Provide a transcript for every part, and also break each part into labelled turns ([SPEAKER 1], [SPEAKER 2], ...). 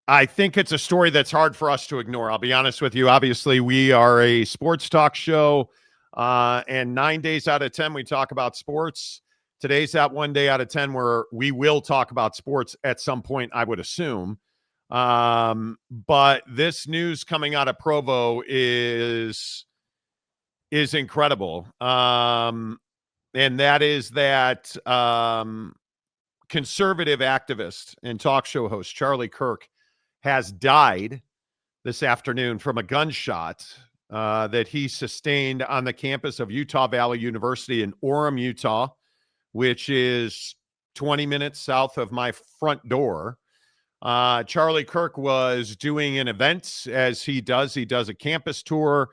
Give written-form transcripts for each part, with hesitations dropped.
[SPEAKER 1] I think it's a story that's hard for us to ignore. I'll be honest with you. Obviously, we are a sports talk show, and 9 days out of 10, we talk about sports. Today's that one day out of 10 where we will talk about sports at some point, I would assume. But this news coming out of Provo is incredible. And that is that conservative activist and talk show host Charlie Kirk has died this afternoon from a gunshot that he sustained on the campus of Utah Valley University in Orem, Utah, which is 20 minutes south of my front door. Charlie Kirk was doing an event, as he does. He does a campus tour,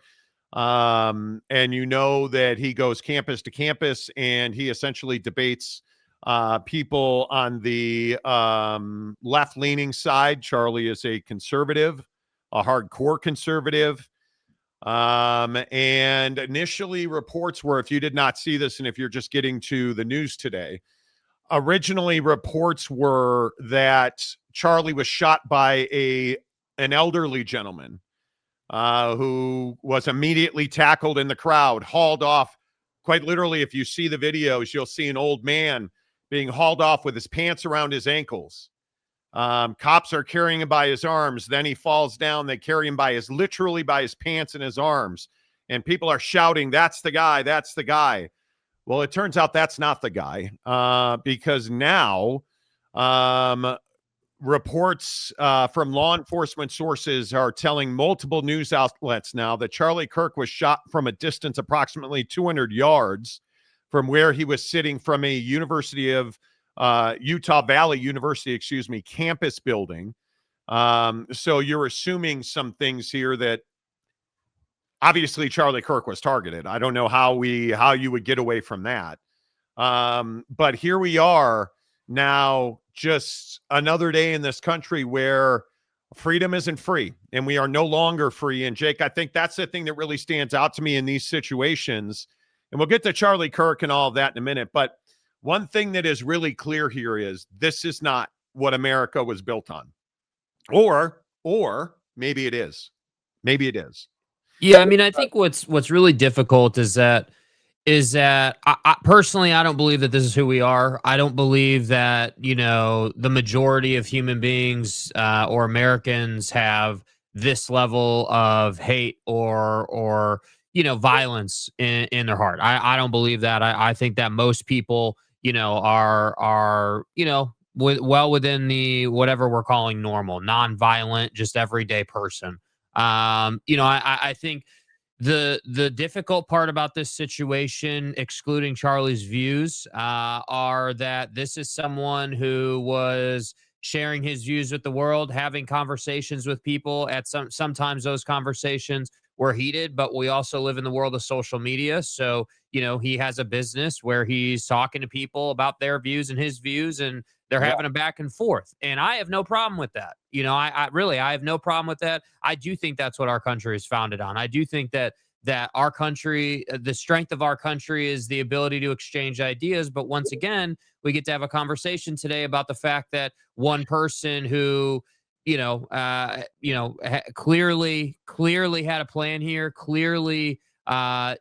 [SPEAKER 1] and you know that he goes campus to campus, and he essentially debates people on the left-leaning side. Charlie is a conservative, a hardcore conservative. And initially reports were, if you did not see this and if you're just getting to the news today, originally reports were that Charlie was shot by an elderly gentleman who was immediately tackled in the crowd, hauled off. Quite literally, if you see the videos, you'll see an old man being hauled off with his pants around his ankles. Cops are carrying him by his arms. Then he falls down. They carry him literally by his pants and his arms. And people are shouting, "That's the guy, that's the guy." Well, it turns out that's not the guy, because now reports from law enforcement sources are telling multiple news outlets now that Charlie Kirk was shot from a distance approximately 200 yards from where he was sitting from a Utah Valley University, campus building. So you're assuming some things here that obviously Charlie Kirk was targeted. I don't know how you would get away from that. But here we are now, just another day in this country where freedom isn't free and we are no longer free. And Jake, I think that's the thing that really stands out to me in these situations. And we'll get to Charlie Kirk and all of that in a minute. But one thing that is really clear here is this is not what America was built on. Or maybe it is. Maybe it is.
[SPEAKER 2] Yeah, I mean, I think what's really difficult is that I personally, I don't believe that this is who we are. I don't believe that, the majority of human beings or Americans have this level of hate or violence in their heart. I don't believe that. I think that most people, are well within the whatever we're calling normal, non-violent, just everyday person. I think the difficult part about this situation, excluding Charlie's views, are that this is someone who was sharing his views with the world, having conversations with people. Sometimes those conversations were heated, but we also live in the world of social media. So, he has a business where he's talking to people about their views and his views, and they're having a back and forth. And I have no problem with that. I have no problem with that. I do think that's what our country is founded on. I do think that our country, the strength of our country is the ability to exchange ideas. But once again, we get to have a conversation today about the fact that one person who, clearly had a plan here, clearly,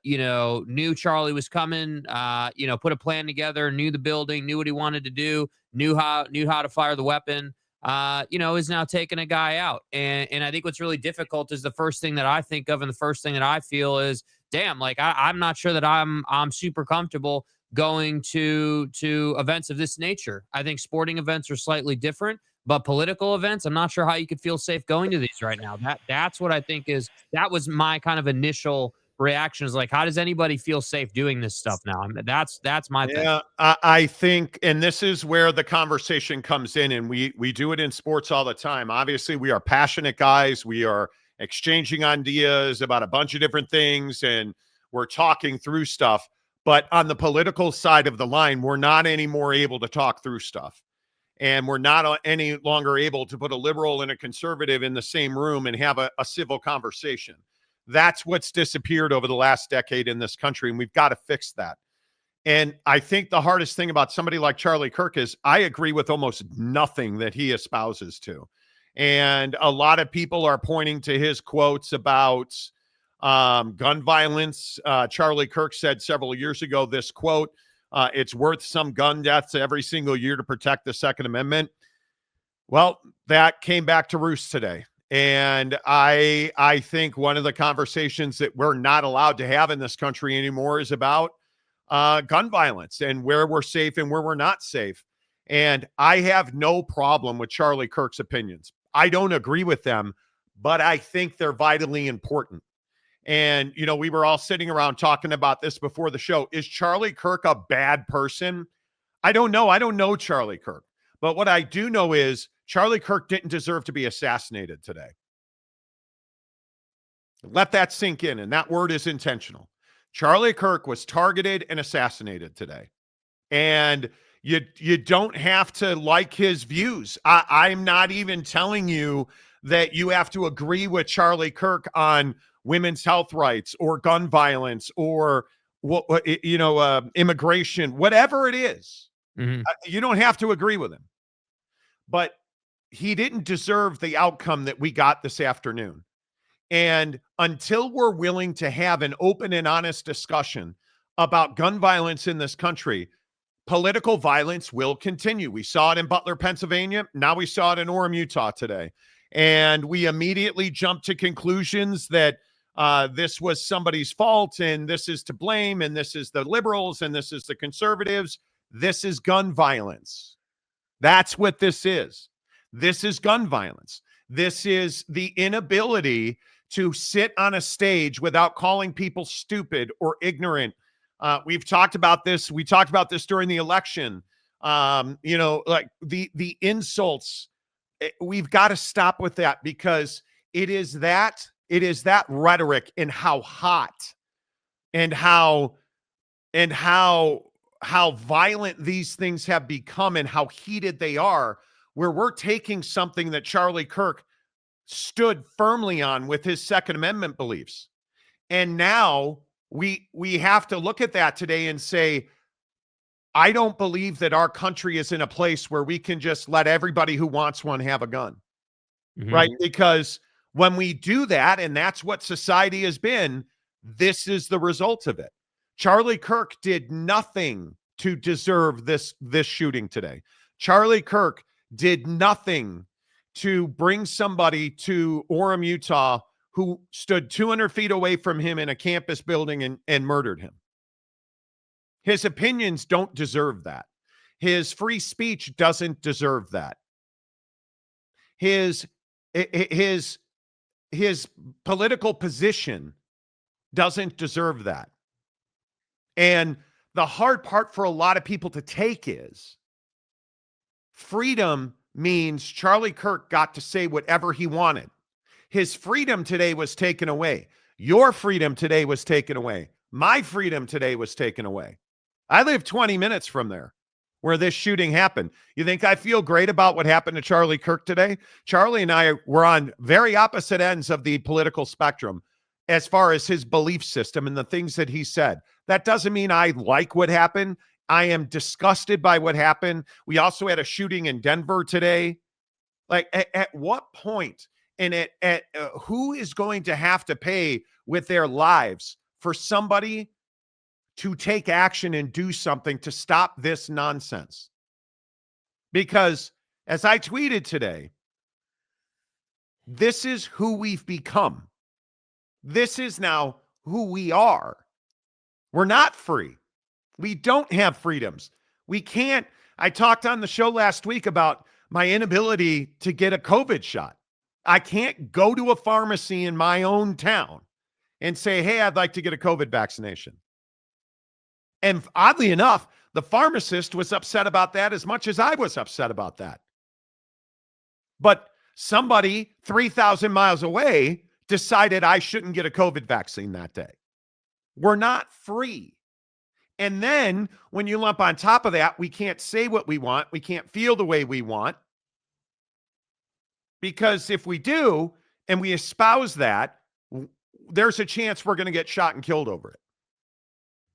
[SPEAKER 2] knew Charlie was coming, put a plan together, knew the building, knew what he wanted to do, knew how to fire the weapon, is now taking a guy out. And I think what's really difficult is the first thing that I think of and the first thing that I feel is, damn, like I'm not sure that I'm super comfortable going to events of this nature. I think sporting events are slightly different, but political events, I'm not sure how you could feel safe going to these right now. That's what I think that was my kind of initial reaction, is like, how does anybody feel safe doing this stuff now? I mean, that's my thing.
[SPEAKER 1] Yeah, I think, and this is where the conversation comes in, and we do it in sports all the time. Obviously, we are passionate guys. We are exchanging ideas about a bunch of different things, and we're talking through stuff. But on the political side of the line, we're not anymore able to talk through stuff. And we're not any longer able to put a liberal and a conservative in the same room and have a civil conversation. That's what's disappeared over the last decade in this country, and we've got to fix that. And I think the hardest thing about somebody like Charlie Kirk is I agree with almost nothing that he espouses to. And a lot of people are pointing to his quotes about gun violence. Charlie Kirk said several years ago this quote, it's worth some gun deaths every single year to protect the Second Amendment. Well, that came back to roost today. And I think one of the conversations that we're not allowed to have in this country anymore is about gun violence and where we're safe and where we're not safe. And I have no problem with Charlie Kirk's opinions. I don't agree with them, but I think they're vitally important. And, you know, we were all sitting around talking about this before the show. Is Charlie Kirk a bad person? I don't know. I don't know Charlie Kirk. But what I do know is Charlie Kirk didn't deserve to be assassinated today. Let that sink in. And that word is intentional. Charlie Kirk was targeted and assassinated today. And you don't have to like his views. I'm not even telling you that you have to agree with Charlie Kirk on women's health rights or gun violence or immigration, whatever it is.
[SPEAKER 2] Mm-hmm.
[SPEAKER 1] You don't have to agree with him. But he didn't deserve the outcome that we got this afternoon. And until we're willing to have an open and honest discussion about gun violence in this country, political violence will continue. We saw it in Butler, Pennsylvania. Now we saw it in Orem, Utah today. And we immediately jumped to conclusions that this was somebody's fault and this is to blame and this is the liberals and this is the conservatives. This is gun violence. That's what this is. This is gun violence. This is the inability to sit on a stage without calling people stupid or ignorant. We've talked about this. We talked about this during the election. Like the insults. We've got to stop with that because it is that rhetoric and how hot and how violent these things have become and how heated they are, where we're taking something that Charlie Kirk stood firmly on with his Second Amendment beliefs. And now we have to look at that today and say, I don't believe that our country is in a place where we can just let everybody who wants one have a gun. Mm-hmm. Right? Because when we do that, and that's what society has been, this is the result of it. Charlie Kirk did nothing to deserve this shooting today. Charlie Kirk did nothing to bring somebody to Orem, Utah, who stood 200 feet away from him in a campus building and murdered him. His opinions don't deserve that. His free speech doesn't deserve that. His political position doesn't deserve that. And the hard part for a lot of people to take is freedom means Charlie Kirk got to say whatever he wanted. His freedom today was taken away. Your freedom today was taken away. My freedom today was taken away. I live 20 minutes from there where this shooting happened. You think I feel great about what happened to Charlie Kirk today? Charlie and I were on very opposite ends of the political spectrum as far as his belief system and the things that he said. That doesn't mean I like what happened. I am disgusted by what happened. We also had a shooting in Denver today. Like, at what point and at who is going to have to pay with their lives for somebody to take action and do something to stop this nonsense? Because as I tweeted today, this is who we've become. This is now who we are. We're not free. We don't have freedoms. We can't. I talked on the show last week about my inability to get a COVID shot. I can't go to a pharmacy in my own town and say, hey, I'd like to get a COVID vaccination. And oddly enough, the pharmacist was upset about that as much as I was upset about that. But somebody 3,000 miles away decided I shouldn't get a COVID vaccine that day. We're not free. And then when you lump on top of that, we can't say what we want. We can't feel the way we want. Because if we do, and we espouse that, there's a chance we're going to get shot and killed over it.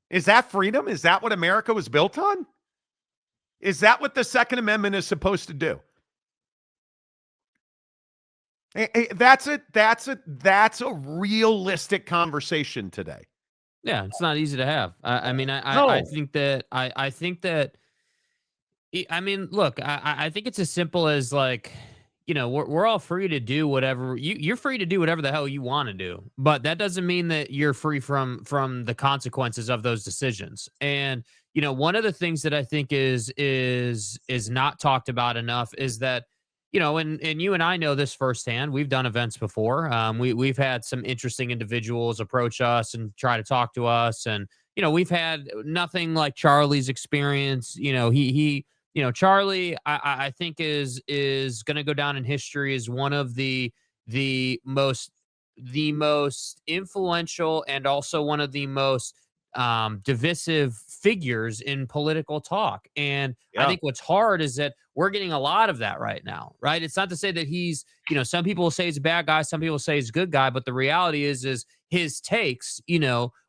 [SPEAKER 1] Is that freedom? Is that what America was built on? Is that what the Second Amendment is supposed to do? That's a realistic conversation today.
[SPEAKER 2] Yeah, it's not easy to have. I mean, I
[SPEAKER 1] No.
[SPEAKER 2] think that I think that I mean, look, I think it's as simple as like, we're all free to do whatever you're free to do whatever the hell you want to do, but that doesn't mean that you're free from the consequences of those decisions. And one of the things that I think is not talked about enough is that and you and I know this firsthand. We've done events before. We've had some interesting individuals approach us and try to talk to us, and we've had nothing like Charlie's experience. Charlie, I think is going to go down in history as one of the most influential and also one of the most divisive figures in political talk. And I
[SPEAKER 1] Yeah.
[SPEAKER 2] think what's hard is that we're getting a lot of that right now, right? It's not to say that he's, some people will say he's a bad guy, some people say he's a good guy, but the reality is his takes,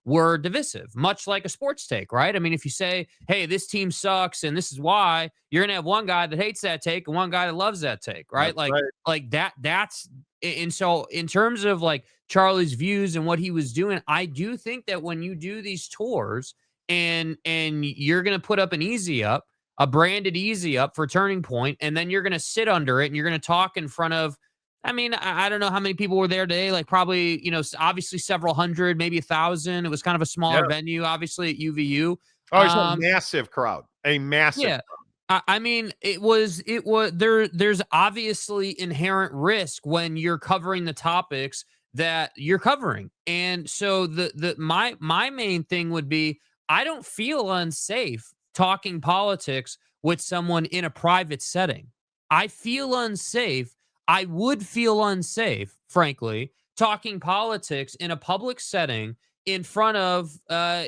[SPEAKER 2] were divisive, much like a sports take, right? I mean, if you say, hey, this team sucks and this is why, you're gonna have one guy that hates that take and one guy that loves that take, right?
[SPEAKER 1] That's right.
[SPEAKER 2] Like that's and so in terms of like Charlie's views and what he was doing, I do think that when you do these tours and you're gonna put up an easy up, a branded easy up for Turning Point, and then you're gonna sit under it and you're gonna talk in front of, I mean, I don't know how many people were there today. Like probably, obviously several hundred, maybe 1,000. It was kind of a smaller
[SPEAKER 1] Yeah.
[SPEAKER 2] venue, obviously at UVU.
[SPEAKER 1] Oh, it's a massive crowd. A massive.
[SPEAKER 2] Yeah. I mean, there's obviously inherent risk when you're covering the topics that you're covering. And so my main thing would be, I don't feel unsafe talking politics with someone in a private setting. I feel unsafe. I would feel unsafe, frankly, talking politics in a public setting in front of,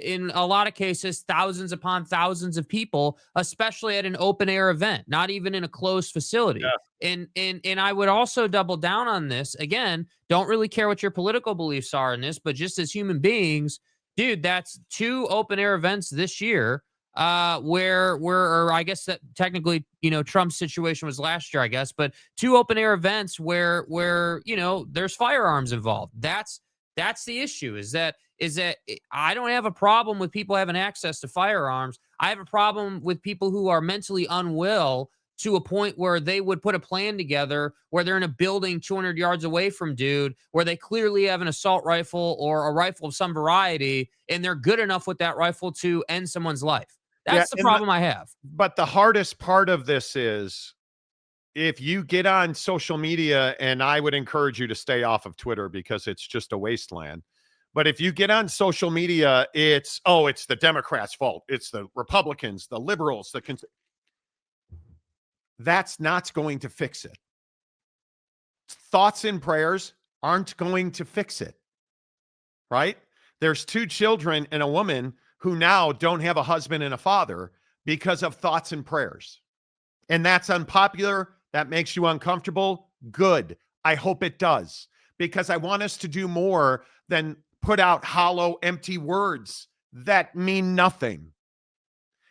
[SPEAKER 2] in a lot of cases, thousands upon thousands of people, especially at an open air event, not even in a closed facility. And I would also double down on this again. Don't really care what your political beliefs are in this, but just as human beings, dude, that's 2 open air events this year. Or I guess that technically, Trump's situation was last year, I guess, but 2 open air events where there's firearms involved. That's the issue. Is that I don't have a problem with people having access to firearms. I have a problem with people who are mentally unwell to a point where they would put a plan together where they're in a building 200 yards away from dude, where they clearly have an assault rifle or a rifle of some variety, and they're good enough with that rifle to end someone's life.
[SPEAKER 1] Yeah.
[SPEAKER 2] That's the problem I have.
[SPEAKER 1] But the hardest part of this is if you get on social media, and I would encourage you to stay off of Twitter because it's just a wasteland. But if you get on social media, it's the Democrats' fault. It's the Republicans, the liberals, that's not going to fix it. Thoughts and prayers aren't going to fix it, right? There's 2 children and a woman who now don't have a husband and a father because of thoughts and prayers. And that's unpopular. That makes you uncomfortable. Good. I hope it does, because I want us to do more than put out hollow, empty words that mean nothing.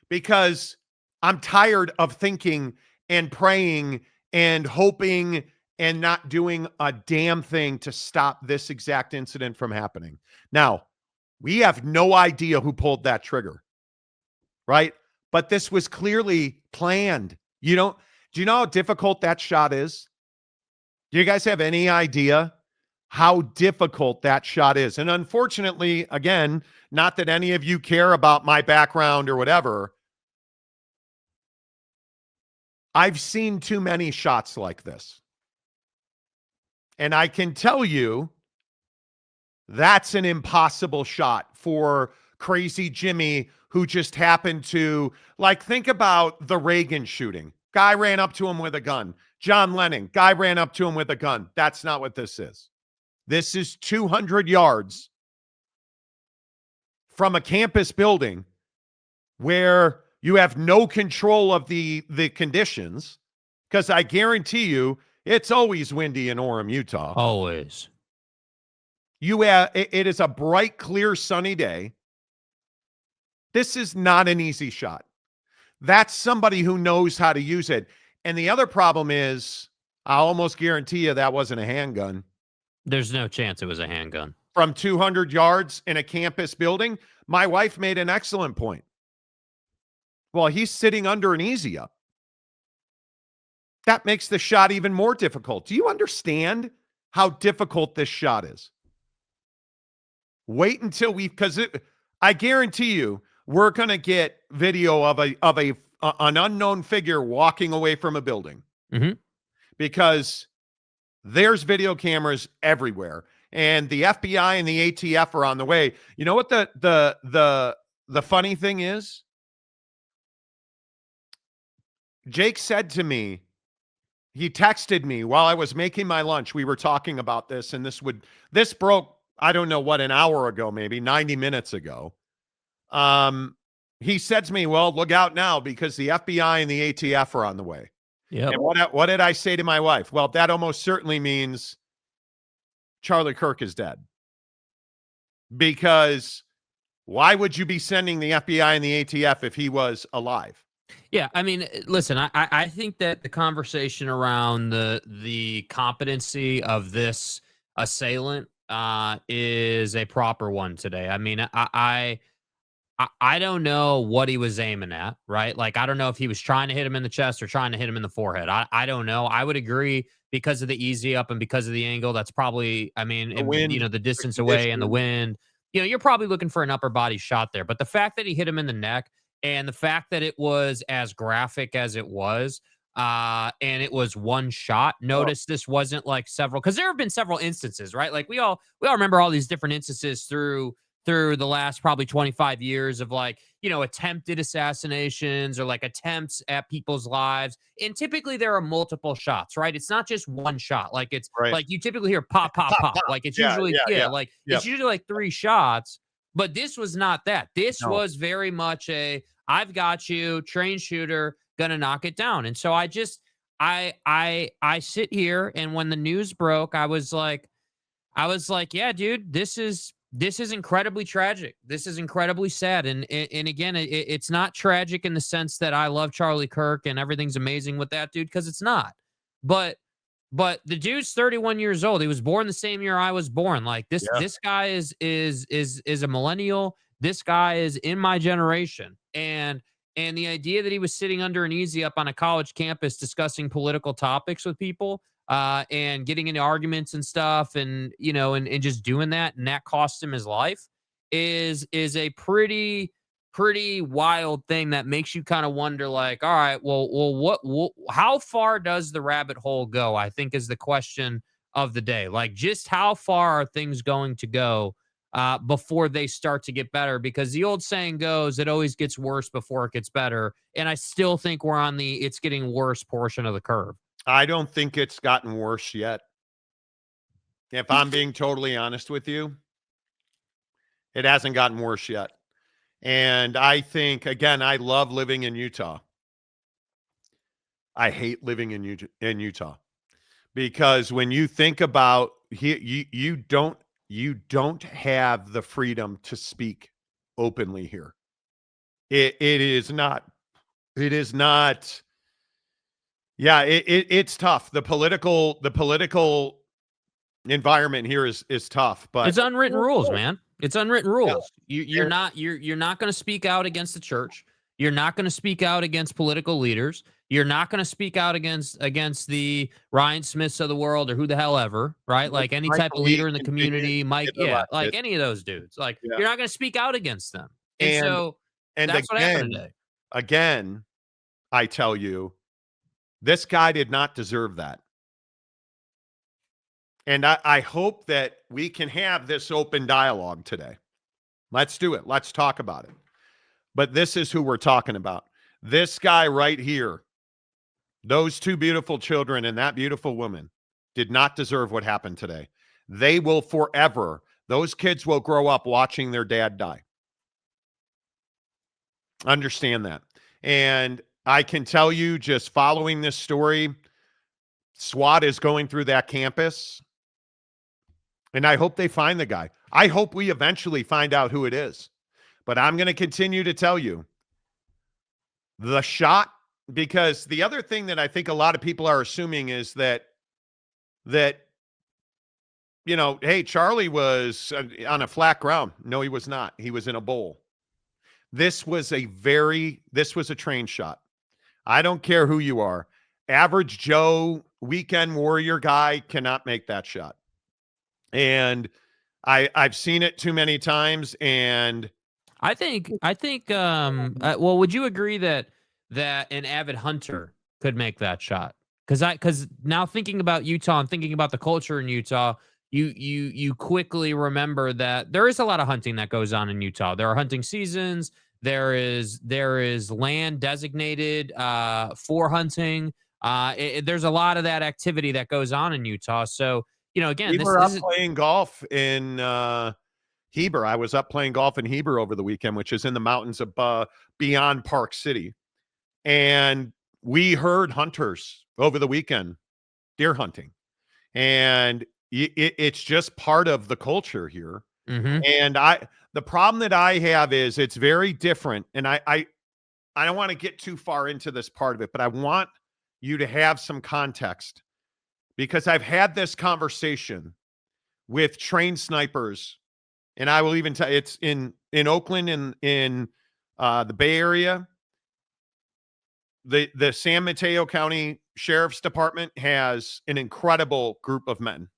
[SPEAKER 1] Because I'm tired of thinking and praying and hoping and not doing a damn thing to stop this exact incident from happening. Now, we have no idea who pulled that trigger, right? But this was clearly planned. Do you know how difficult that shot is? Do you guys have any idea how difficult that shot is? And unfortunately, again, not that any of you care about my background or whatever, I've seen too many shots like this. And I can tell you that's an impossible shot for crazy Jimmy, who just happened to, like, think about the Reagan shooting. Guy ran up to him with a gun. John Lennon, guy ran up to him with a gun. That's not what this is. This is 200 yards from a campus building where you have no control of the conditions, because I guarantee you it's always windy in Orem, Utah.
[SPEAKER 2] Always.
[SPEAKER 1] It is a bright, clear, sunny day. This is not an easy shot. That's somebody who knows how to use it. And the other problem is, I almost guarantee you that wasn't a handgun.
[SPEAKER 2] There's no chance it was a handgun.
[SPEAKER 1] From 200 yards in a campus building, my wife made an excellent point. Well, he's sitting under an easy up. That makes the shot even more difficult. Do you understand how difficult this shot is? Wait until I guarantee you, we're going to get video of an unknown figure walking away from a building, because there's video cameras everywhere, and the FBI and the ATF are on the way. You know what the funny thing is? Jake said to me, he texted me while I was making my lunch. We were talking about this, and this broke, I don't know what, an hour ago, maybe 90 minutes ago. He said to me, well, look out now because the FBI and the ATF are on the way.
[SPEAKER 2] Yeah.
[SPEAKER 1] And what did I say to my wife? Well, that almost certainly means Charlie Kirk is dead. Because why would you be sending the FBI and the ATF if he was alive?
[SPEAKER 2] Yeah, I mean, listen, I think that the conversation around the competency of this assailant is a proper one today. I mean, I don't know what he was aiming at, right? Like, I don't know if he was trying to hit him in the chest or trying to hit him in the forehead. I don't know. I would agree because of the easy up and because of the angle. That's probably, I mean,
[SPEAKER 1] The wind,
[SPEAKER 2] you know, the distance away and the wind. You know, you're probably looking for an upper body shot there. But the fact that he hit him in the neck and the fact that it was as graphic as it was, and it was one shot. Notice this wasn't like several, because there have been several instances, right? Like we all remember all these different instances through the last probably 25 years of, like, you know, attempted assassinations or like attempts at people's lives. And typically there are multiple shots, right? It's not just one shot. Like it's
[SPEAKER 1] right.
[SPEAKER 2] like you typically hear pop, pop, pop. Like it's usually, like it's usually like 3 shots. But this was not that. This was very much a, I've got you, train shooter, gonna knock it down. And so I sit here, and when the news broke, I was like, yeah, dude, this is incredibly tragic. This is incredibly sad. And again, it's not tragic in the sense that I love Charlie Kirk and everything's amazing with that dude, because it's not. But the dude's 31 years old. He was born the same year I was born. Like this guy is a millennial. This guy is in my generation. And the idea that he was sitting under an easy up on a college campus discussing political topics with people, and getting into arguments and stuff, and you know, and just doing that, and that cost him his life, is a pretty wild thing that makes you kind of wonder, like, all right, well, how far does the rabbit hole go? I think is the question of the day. Like, just how far are things going to go before they start to get better? Because the old saying goes, it always gets worse before it gets better. And I still think we're on the it's getting worse portion of the curve.
[SPEAKER 1] I don't think it's gotten worse yet. If I'm being totally honest with you, it hasn't gotten worse yet. And I think, again, I love living in Utah. I hate living in Utah, because when you think about you don't have the freedom to speak openly here. It is not. Yeah, it's tough. The political environment here is tough, but
[SPEAKER 2] it's unwritten rules, man. It's unwritten rules. You're not going to speak out against the church. You're not going to speak out against political leaders. You're not going to speak out against the Ryan Smiths of the world, or who the hell ever, right? Like any type of leader in the community, Mike, like any of those dudes. Like you're not going to speak out against them. And so that's what happened today.
[SPEAKER 1] Again, I tell you, this guy did not deserve that. And I hope that we can have this open dialogue today. Let's do it. Let's talk about it. But this is who we're talking about. This guy right here, those 2 beautiful children and that beautiful woman did not deserve what happened today. They will forever, those kids will grow up watching their dad die. Understand that. And I can tell you, just following this story, SWAT is going through that campus. And I hope they find the guy. I hope we eventually find out who it is. But I'm going to continue to tell you the shot, because the other thing that I think a lot of people are assuming is that that, hey, Charlie was on a flat ground. No, he was not. He was in a bowl. This was a train shot. I don't care who you are. Average Joe, weekend warrior guy cannot make that shot. And I've seen it too many times. And
[SPEAKER 2] I think well, would you agree that an avid hunter could make that shot? Because now thinking about Utah and thinking about the culture in Utah, you quickly remember that there is a lot of hunting that goes on in Utah. There are hunting seasons. There is land designated for hunting. There's a lot of that activity that goes on in Utah. So, again,
[SPEAKER 1] we were up playing golf in Heber. I was up playing golf in Heber over the weekend, which is in the mountains of beyond Park City. And we heard hunters over the weekend, deer hunting. And it's just part of the culture here.
[SPEAKER 2] Mm-hmm.
[SPEAKER 1] And the problem that I have is it's very different. And I don't want to get too far into this part of it, but I want you to have some context, because I've had this conversation with trained snipers, and I will even tell it's in Oakland and in the Bay Area. The San Mateo County Sheriff's Department has an incredible group of men.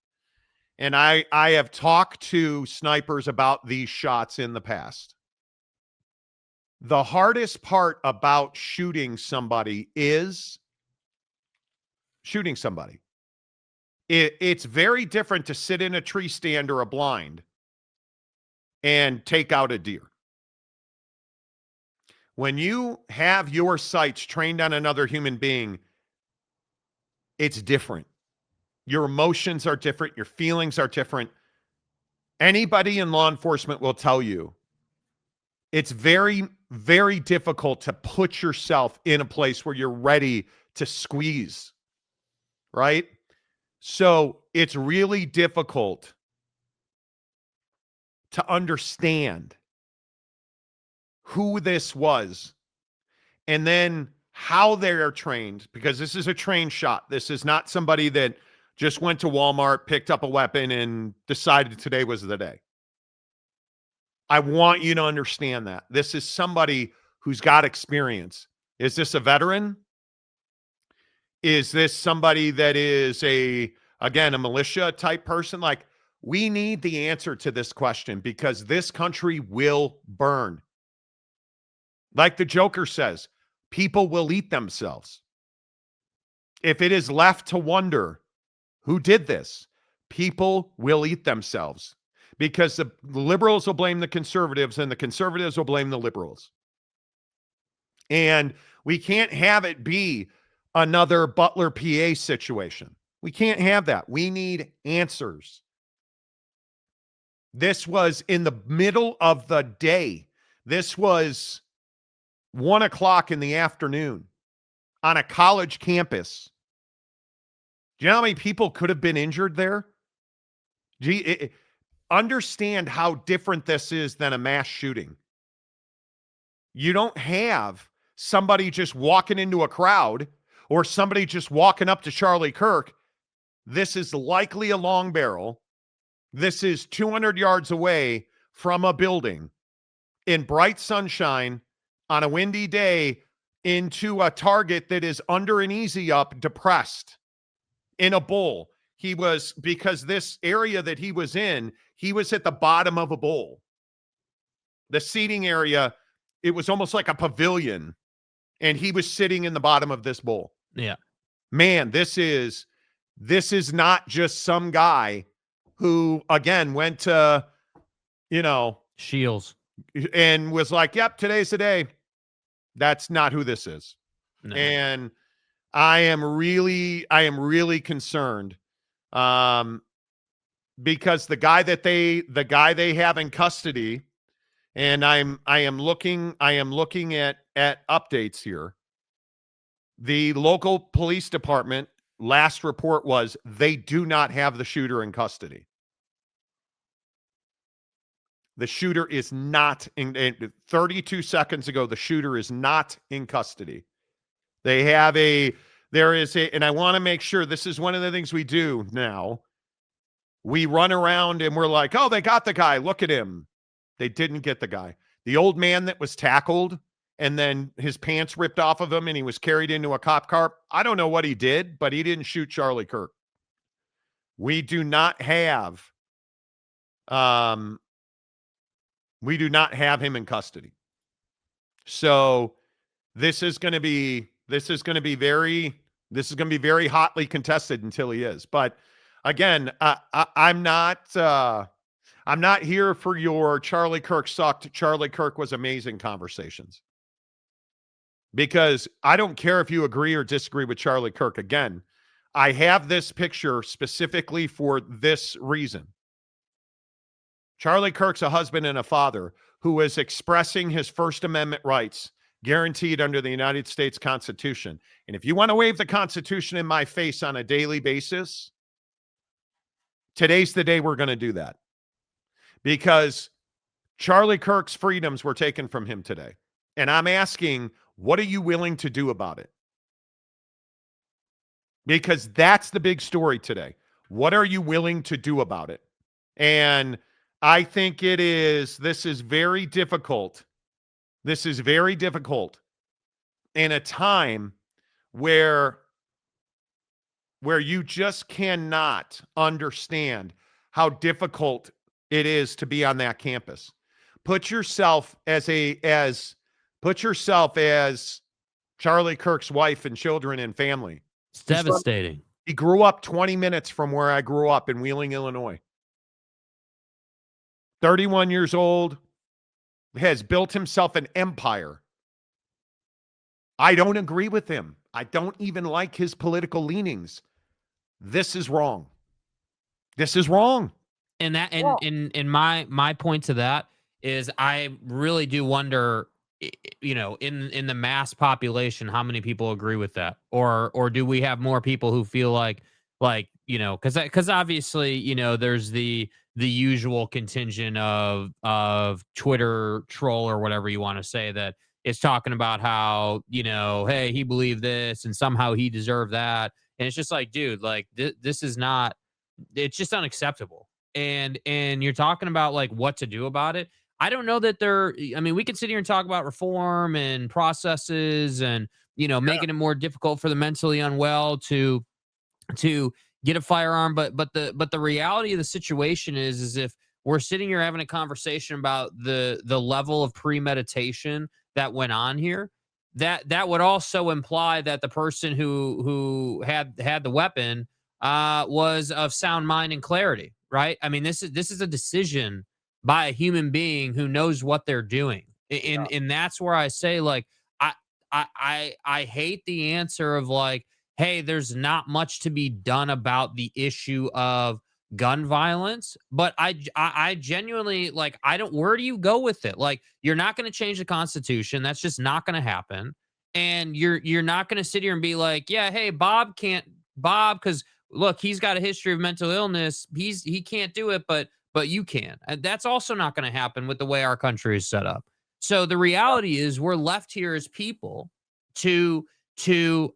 [SPEAKER 1] And I have talked to snipers about these shots in the past. The hardest part about shooting somebody is shooting somebody. It's very different to sit in a tree stand or a blind and take out a deer. When you have your sights trained on another human being, it's different. Your emotions are different. Your feelings are different. Anybody in law enforcement will tell you it's very, very difficult to put yourself in a place where you're ready to squeeze, right? So it's really difficult to understand who this was and then how they're trained, because this is a trained shot. This is not somebody that just went to Walmart, picked up a weapon, and decided today was the day. I want you to understand that. This is somebody who's got experience. Is this a veteran? Is this somebody that is a militia type person? Like, we need the answer to this question, because this country will burn. Like the Joker says, people will eat themselves. If it is left to wonder who did this, people will eat themselves, because the liberals will blame the conservatives and the conservatives will blame the liberals. And we can't have it be another Butler PA situation. We can't have that. We need answers. This was in the middle of the day. This was 1:00 in the afternoon on a college campus. Do you know how many people could have been injured there? Understand how different this is than a mass shooting. You don't have somebody just walking into a crowd or somebody just walking up to Charlie Kirk. This is likely a long barrel. This is 200 yards away from a building in bright sunshine on a windy day into a target that is under an easy up, depressed in a bowl. Because this area that he was in, he was at the bottom of a bowl. The seating area, it was almost like a pavilion, and he was sitting in the bottom of this bowl.
[SPEAKER 2] Yeah.
[SPEAKER 1] Man, this is not just some guy who, again, went to,
[SPEAKER 2] Shields
[SPEAKER 1] and was like, yep, today's the day. That's not who this is. No. And I am really concerned, because the guy they have in custody, and I am looking at updates here. The local police department last report was they do not have the shooter in custody. The shooter is not in 32 seconds ago. The shooter is not in custody. They have There is and I want to make sure this is one of the things we do now. We run around and we're like, oh, they got the guy. Look at him. They didn't get the guy. The old man that was tackled and then his pants ripped off of him and he was carried into a cop car. I don't know what he did, but he didn't shoot Charlie Kirk. We do not have him in custody. So this is going to be very hotly contested until he is. But again, I'm not here for your Charlie Kirk sucked. Charlie Kirk was amazing conversations. Because I don't care if you agree or disagree with Charlie Kirk. Again, I have this picture specifically for this reason. Charlie Kirk's a husband and a father who is expressing his First Amendment rights guaranteed under the United States Constitution. And if you want to wave the Constitution in my face on a daily basis, today's the day we're going to do that. Because Charlie Kirk's freedoms were taken from him today. And I'm asking, what are you willing to do about it? Because that's the big story today. What are you willing to do about it? And I think this is very difficult. This is very difficult in a time where you just cannot understand how difficult it is to be on that campus. Put yourself as Charlie Kirk's wife and children and family.
[SPEAKER 2] It's devastating.
[SPEAKER 1] He grew up 20 minutes from where I grew up in Wheeling, Illinois. 31 years old, has built himself an empire. I don't agree with him. I don't even like his political leanings. This is wrong. This is wrong.
[SPEAKER 2] And that, and my point to that is, I really do wonder, you know, in the mass population, how many people agree with that, or do we have more people who feel like, you know, because obviously, you know, there's the usual contingent of Twitter troll or whatever you want to say that is talking about how, you know, hey, he believed this and somehow he deserved that, and it's just like, dude, like this is not, it's just unacceptable. And you're talking about like what to do about it. I don't know that I mean, we can sit here and talk about reform and processes and, you know, making it more difficult for the mentally unwell to get a firearm. But the reality of the situation is if we're sitting here having a conversation about the level of premeditation that went on here, that would also imply that the person who had the weapon was of sound mind and clarity, right? I mean, this is a decision by a human being who knows what they're doing. And that's where I say, like, I hate the answer of like, hey, there's not much to be done about the issue of gun violence. But I genuinely, like, where do you go with it? Like, you're not going to change the Constitution. That's just not going to happen. And you're not going to sit here and be like, yeah, hey, Bob, because look, he's got a history of mental illness. He can't do it, but you can. And that's also not going to happen with the way our country is set up. So the reality is we're left here as people to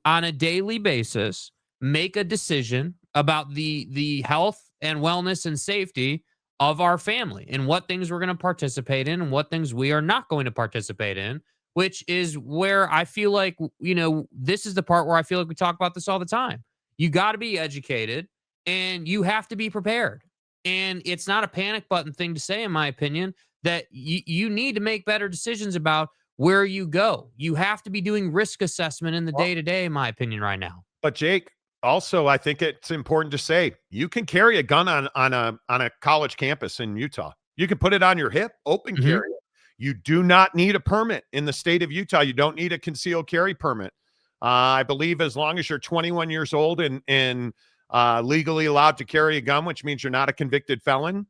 [SPEAKER 2] on a daily basis make a decision about the health and wellness and safety of our family and what things we're going to participate in and what things we are not going to participate in, which is where I feel like, you know, this is the part where I feel like we talk about this all the time. You got to be educated and you have to be prepared. And it's not a panic button thing to say, in my opinion, that you need to make better decisions about where you go. You have to be doing risk assessment in the day-to-day, in my opinion, right now.
[SPEAKER 1] But Jake, also, I think it's important to say you can carry a gun on a college campus in Utah. You can put it on your hip, open carry it. You do not need a permit in the state of Utah. You don't need a concealed carry permit. I believe as long as you're 21 years old and legally allowed to carry a gun, which means you're not a convicted felon,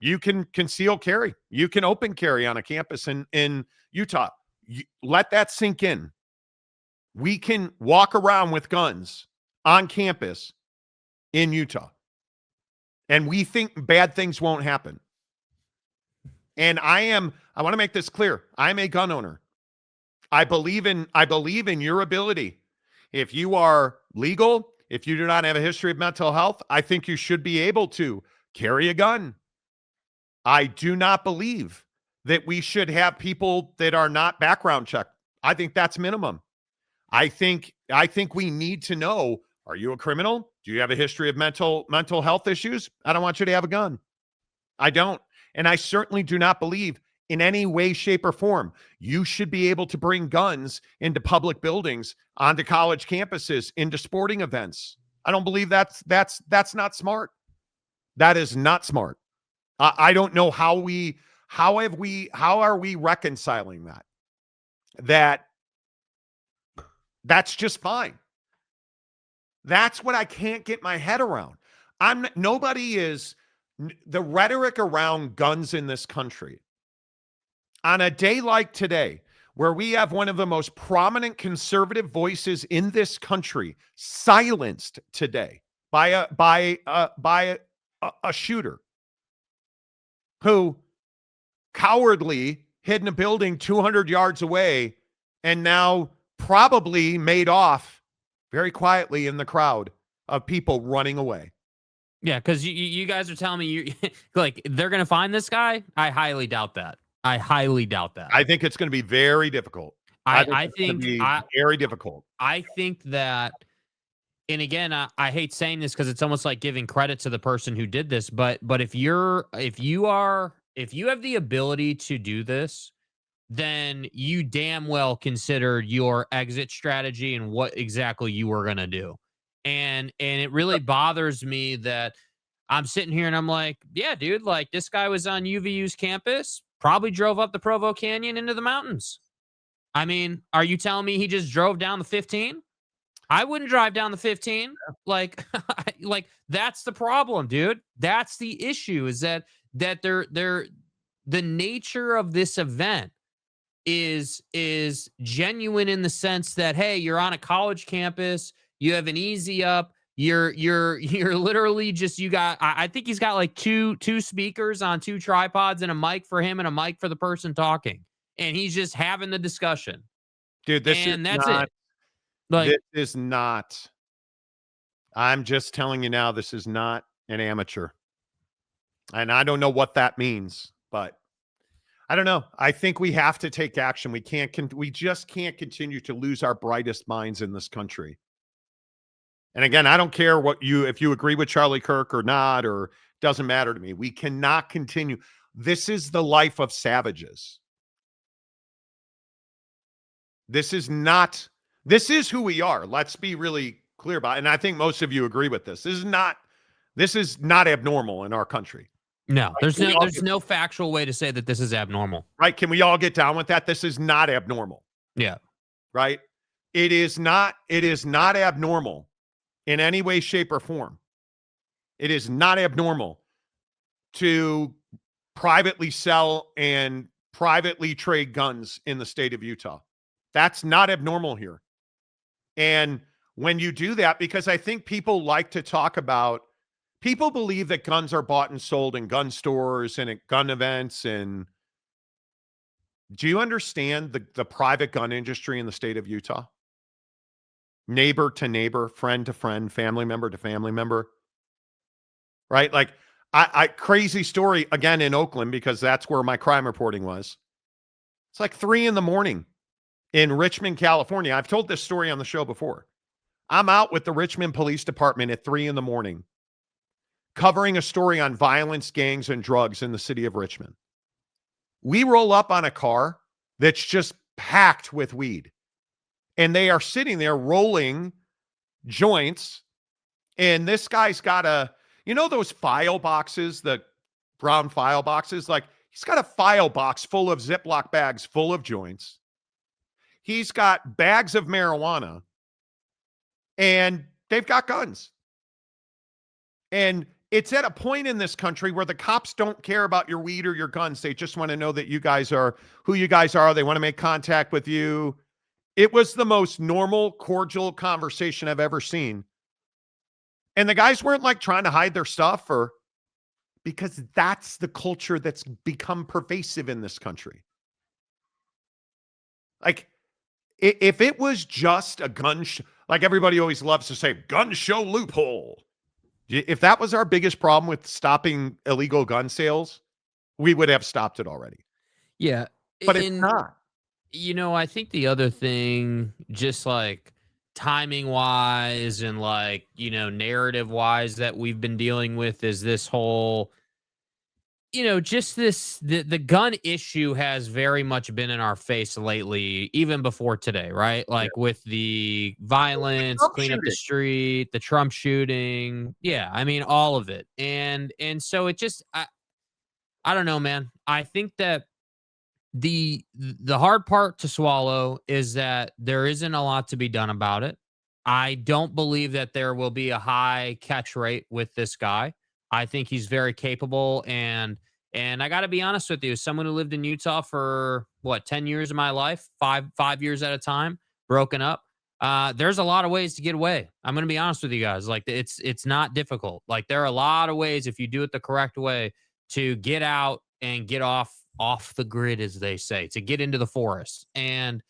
[SPEAKER 1] you can conceal carry. You can open carry on a campus in Utah. Let that sink in. We can walk around with guns on campus in Utah. And we think bad things won't happen. And I want to make this clear. I'm a gun owner. I believe in your ability. If you are legal, if you do not have a history of mental health, I think you should be able to carry a gun. I do not believe that we should have people that are not background checked. I think that's minimum. I think we need to know, are you a criminal? Do you have a history of mental health issues? I don't want you to have a gun. I don't. And I certainly do not believe in any way, shape, or form you should be able to bring guns into public buildings, onto college campuses, into sporting events. I don't believe that's not smart. That is not smart. I don't know how are we reconciling that that's just fine. That's what I can't get my head around. Nobody is the rhetoric around guns in this country on a day like today, where we have one of the most prominent conservative voices in this country silenced today by a shooter who cowardly hid in a building 200 yards away and now probably made off very quietly in the crowd of people running away.
[SPEAKER 2] Yeah, because you guys are telling me you like they're gonna find this guy. I highly doubt that. I highly doubt that.
[SPEAKER 1] I think it's going to be very difficult.
[SPEAKER 2] I think
[SPEAKER 1] very difficult.
[SPEAKER 2] I think that, and again, I hate saying this because it's almost like giving credit to the person who did this, but if you have the ability to do this, then you damn well considered your exit strategy and what exactly you were gonna do. And it really bothers me that I'm sitting here and I'm like, yeah, dude, like this guy was on UVU's campus, probably drove up the Provo Canyon into the mountains. I mean, are you telling me he just drove down the 15? I wouldn't drive down the 15. Like, like that's the problem, dude. That's the issue, is that they're the nature of this event is genuine in the sense that, hey, you're on a college campus, you have an easy up, you're literally just, you got, I think he's got like two speakers on two tripods and a mic for him and a mic for the person talking, and he's just having the discussion.
[SPEAKER 1] Dude, that's
[SPEAKER 2] it. Like,
[SPEAKER 1] this is not, I'm just telling you now, this is not an amateur. And I don't know what that means, but I don't know. I think we have to take action. We just can't continue to lose our brightest minds in this country. And again, I don't care if you agree with Charlie Kirk or not, or doesn't matter to me. We cannot continue. This is the life of savages. This is who we are. Let's be really clear about it. And I think most of you agree with this. This is not abnormal in our country.
[SPEAKER 2] No, there's no factual way to say that this is abnormal.
[SPEAKER 1] Right? Can we all get down with that? This is not abnormal.
[SPEAKER 2] Yeah.
[SPEAKER 1] Right? It is not abnormal in any way, shape, or form. It is not abnormal to privately sell and privately trade guns in the state of Utah. That's not abnormal here. And when you do that, because I think people like to talk about, people believe that guns are bought and sold in gun stores and at gun events. And do you understand the private gun industry in the state of Utah? Neighbor to neighbor, friend to friend, family member to family member, right? Like, I crazy story again in Oakland, because that's where my crime reporting was. It's like 3 a.m. in Richmond, California. I've told this story on the show before. I'm out with the Richmond Police Department at 3 a.m. covering a story on violence, gangs, and drugs in the city of Richmond. We roll up on a car that's just packed with weed. And they are sitting there rolling joints. And this guy's got those file boxes, the brown file boxes? Like, he's got a file box full of Ziploc bags full of joints. He's got bags of marijuana. And they've got guns. And it's at a point in this country where the cops don't care about your weed or your guns. They just want to know that you guys are who you guys are. They want to make contact with you. It was the most normal, cordial conversation I've ever seen. And the guys weren't like trying to hide their stuff, because that's the culture that's become pervasive in this country. Like, if it was just a gun, Like everybody always loves to say, gun show loophole. If that was our biggest problem with stopping illegal gun sales, we would have stopped it already.
[SPEAKER 2] Yeah.
[SPEAKER 1] But it's
[SPEAKER 2] And,
[SPEAKER 1] not.
[SPEAKER 2] I think the other thing, just like timing wise and like, narrative wise that we've been dealing with is this whole, just the gun issue has very much been in our face lately, even before today, right?
[SPEAKER 1] Yeah.
[SPEAKER 2] Like with the violence,
[SPEAKER 1] Trump
[SPEAKER 2] clean up the
[SPEAKER 1] shooting.
[SPEAKER 2] street, the Trump shooting. Yeah, I mean all of it. And so it just I don't know, man. I think that the hard part to swallow is that there isn't a lot to be done about it. I don't believe that there will be a high catch rate with this guy. I think he's very capable, and I got to be honest with you, as someone who lived in Utah for what 10 years of my life, 5 years at a time, broken up. There's a lot of ways to get away. I'm going to be honest with you guys. Like it's not difficult. Like there are a lot of ways if you do it the correct way to get out and get off the grid, as they say, to get into the forest. And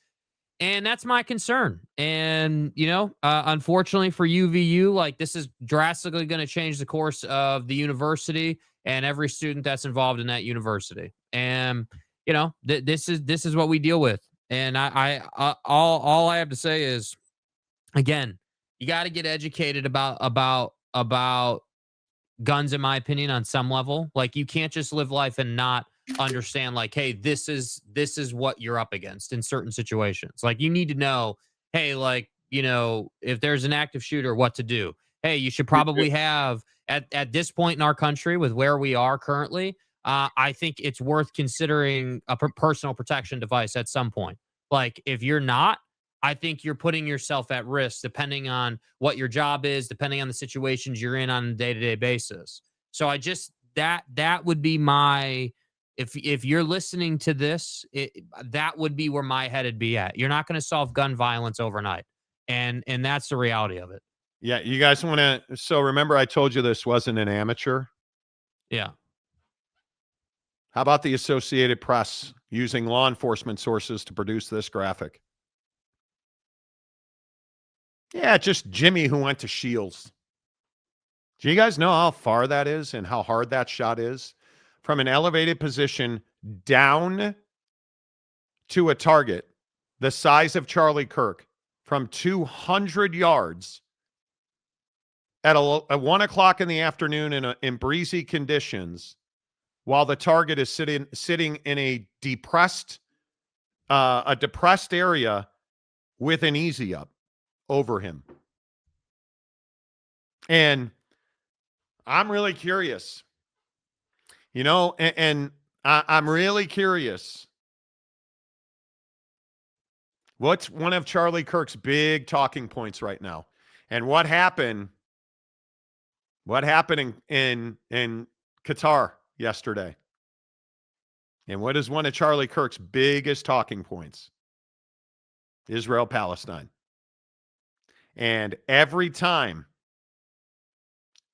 [SPEAKER 2] that's my concern. And unfortunately for UVU, like this is drastically going to change the course of the university and every student that's involved in that university. And this is what we deal with. And all I have to say is, again, you got to get educated about guns, in my opinion, on some level. Like you can't just live life and not understand, like, hey, this is what you're up against in certain situations. Like you need to know, hey, like, if there's an active shooter, what to do. Hey, you should probably have at this point in our country with where we are currently, I think it's worth considering a personal protection device at some point. Like if you're not, I think you're putting yourself at risk depending on what your job is, depending on the situations you're in on a day-to-day basis. So I just that would be my if you're listening to this, that would be where my head would be at. You're not going to solve gun violence overnight. And that's the reality of it.
[SPEAKER 1] Yeah, you guys want to so remember I told you this wasn't an amateur.
[SPEAKER 2] Yeah.
[SPEAKER 1] How about the Associated Press using law enforcement sources to produce this graphic? Yeah, just Jimmy who went to Shields. Do you guys know how far that is and how hard that shot is? From an elevated position down to a target the size of Charlie Kirk from 200 yards at 1 o'clock in the afternoon in breezy conditions while the target is sitting in a depressed area with an easy up over him. And I'm really curious, and I'm really curious. What's one of Charlie Kirk's big talking points right now? And what happened in Qatar yesterday? And what is one of Charlie Kirk's biggest talking points? Israel, Palestine. And every time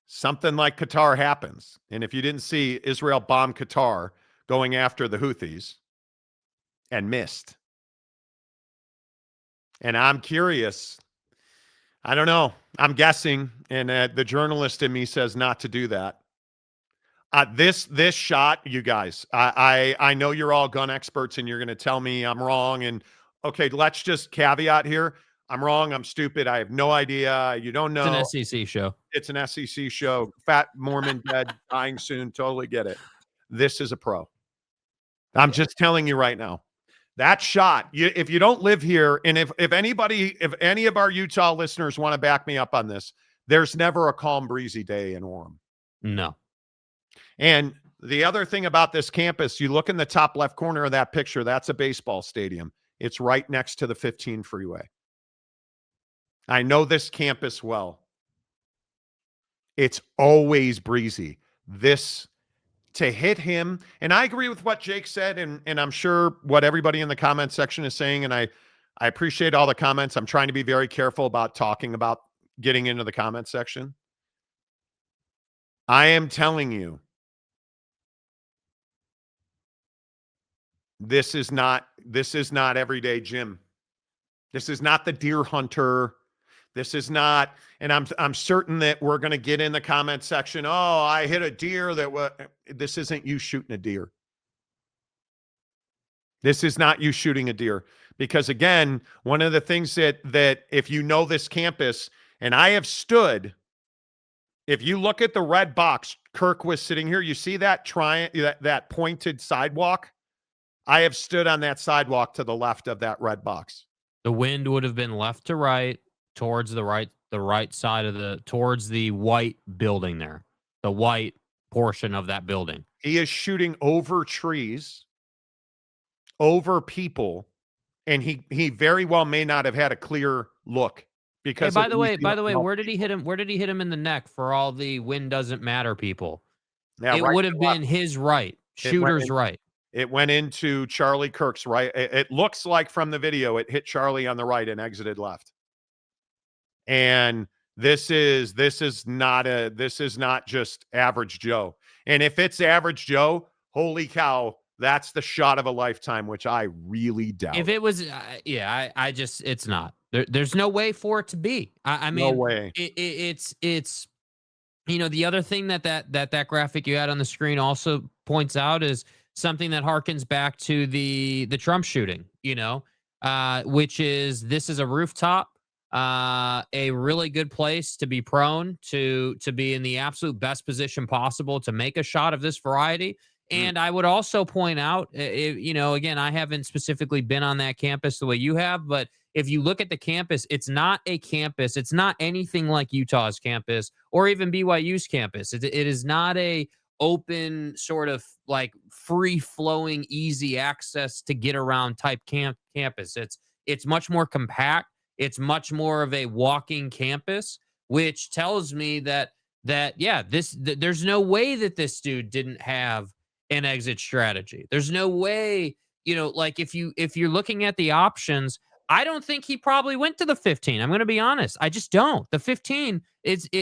[SPEAKER 1] something like Qatar happens, and if you didn't see, Israel bombed Qatar going after the Houthis and missed. And I'm curious. I don't know. I'm guessing, and the journalist in me says not to do that. This shot, you guys, I know you're all gun experts, and you're going to tell me I'm wrong. And okay, let's just caveat here. I'm wrong. I'm stupid. I have no idea. You don't know.
[SPEAKER 2] It's an SEC show.
[SPEAKER 1] It's an SEC show. Fat Mormon dead, dying soon. Totally get it. This is a pro. I'm just telling you right now. That shot, if you don't live here, and if any of our Utah listeners want to back me up on this, there's never a calm, breezy day in Orem.
[SPEAKER 2] No.
[SPEAKER 1] And the other thing about this campus, you look in the top left corner of that picture, that's a baseball stadium. It's right next to the 15 freeway. I know this campus well. It's always breezy. To hit him, and I agree with what Jake said, and I'm sure what everybody in the comment section is saying, and I appreciate all the comments. I'm trying to be very careful about talking about getting into the comment section. I am telling you, this is not everyday Jim. This is not the deer hunter. This is not, and I'm certain that we're going to get in the comment section. Oh, I hit a deer that was. This isn't you shooting a deer. This is not you shooting a deer, because again, one of the things that if you know this campus, and I have stood, if you look at the red box, Kirk was sitting here. You see that that pointed sidewalk? I have stood on that sidewalk to the left of that red box.
[SPEAKER 2] The wind would have been left to right, towards the right side of towards the white building there, the white portion of that building.
[SPEAKER 1] He is shooting over trees, over people, and he very well may not have had a clear look. Because
[SPEAKER 2] by the way, where did he hit him? Where did he hit him in the neck for all the wind doesn't matter people?
[SPEAKER 1] Yeah,
[SPEAKER 2] it would have been his right, shooter's right.
[SPEAKER 1] It went into Charlie Kirk's right. It looks like from the video, it hit Charlie on the right and exited left. And this is not just average Joe. And if it's average Joe, holy cow, that's the shot of a lifetime, which I really doubt.
[SPEAKER 2] If it was, I just, it's not. There's no way for it to be. I mean,
[SPEAKER 1] no way.
[SPEAKER 2] It's the other thing that graphic you had on the screen also points out is something that harkens back to the Trump shooting, which is, this is a rooftop, a really good place to be prone to be in the absolute best position possible to make a shot of this variety. And I would also point out, again, I haven't specifically been on that campus the way you have, but if you look at the campus, it's not a campus. It's not anything like Utah's campus or even BYU's campus. It is not a open sort of like free flowing, easy access to get around type campus. It's much more compact. It's much more of a walking campus, which tells me that there's no way that this dude didn't have an exit strategy. There's no way, like if you're looking at the options, I don't think he probably went to the 15. I'm going to be honest. I just don't. The 15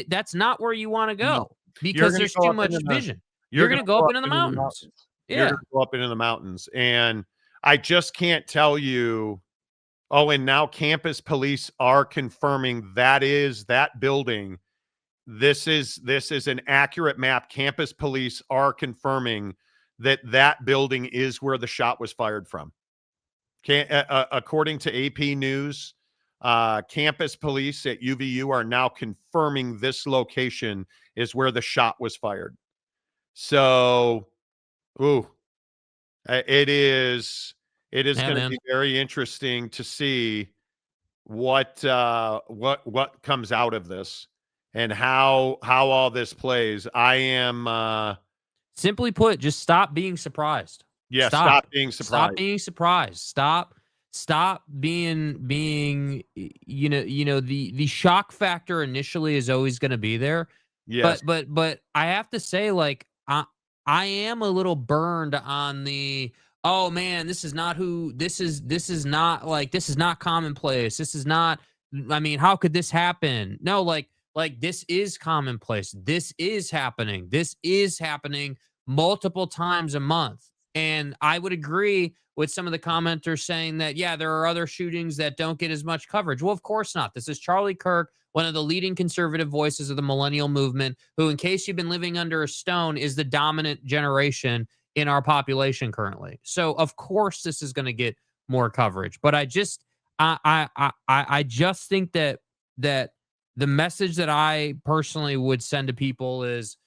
[SPEAKER 2] that's not where you want to go because there's too much vision. You're going to go up into the mountains. Yeah.
[SPEAKER 1] You're going to go up into the mountains. And I just can't tell you. Oh, and now campus police are confirming that building. This is an accurate map. Campus police are confirming that building is where the shot was fired from. According to AP News, campus police at UVU are now confirming this location is where the shot was fired. So, it is going to be very interesting to see what comes out of this and how all this plays. I am
[SPEAKER 2] simply put, just stop being surprised.
[SPEAKER 1] Yeah, stop being surprised.
[SPEAKER 2] Stop being surprised. Stop being the shock factor initially is always going to be there.
[SPEAKER 1] Yes.
[SPEAKER 2] But I have to say, like, I am a little burned on the, oh man, this is not commonplace. This is not, I mean, how could this happen? No, like this is commonplace. This is happening. This is happening multiple times a month. And I would agree with some of the commenters saying that, yeah, there are other shootings that don't get as much coverage. Well, of course not. This is Charlie Kirk, one of the leading conservative voices of the millennial movement, who, in case you've been living under a stone, is the dominant generation in our population currently. So, of course, this is going to get more coverage. But I just think that the message that I personally would send to people is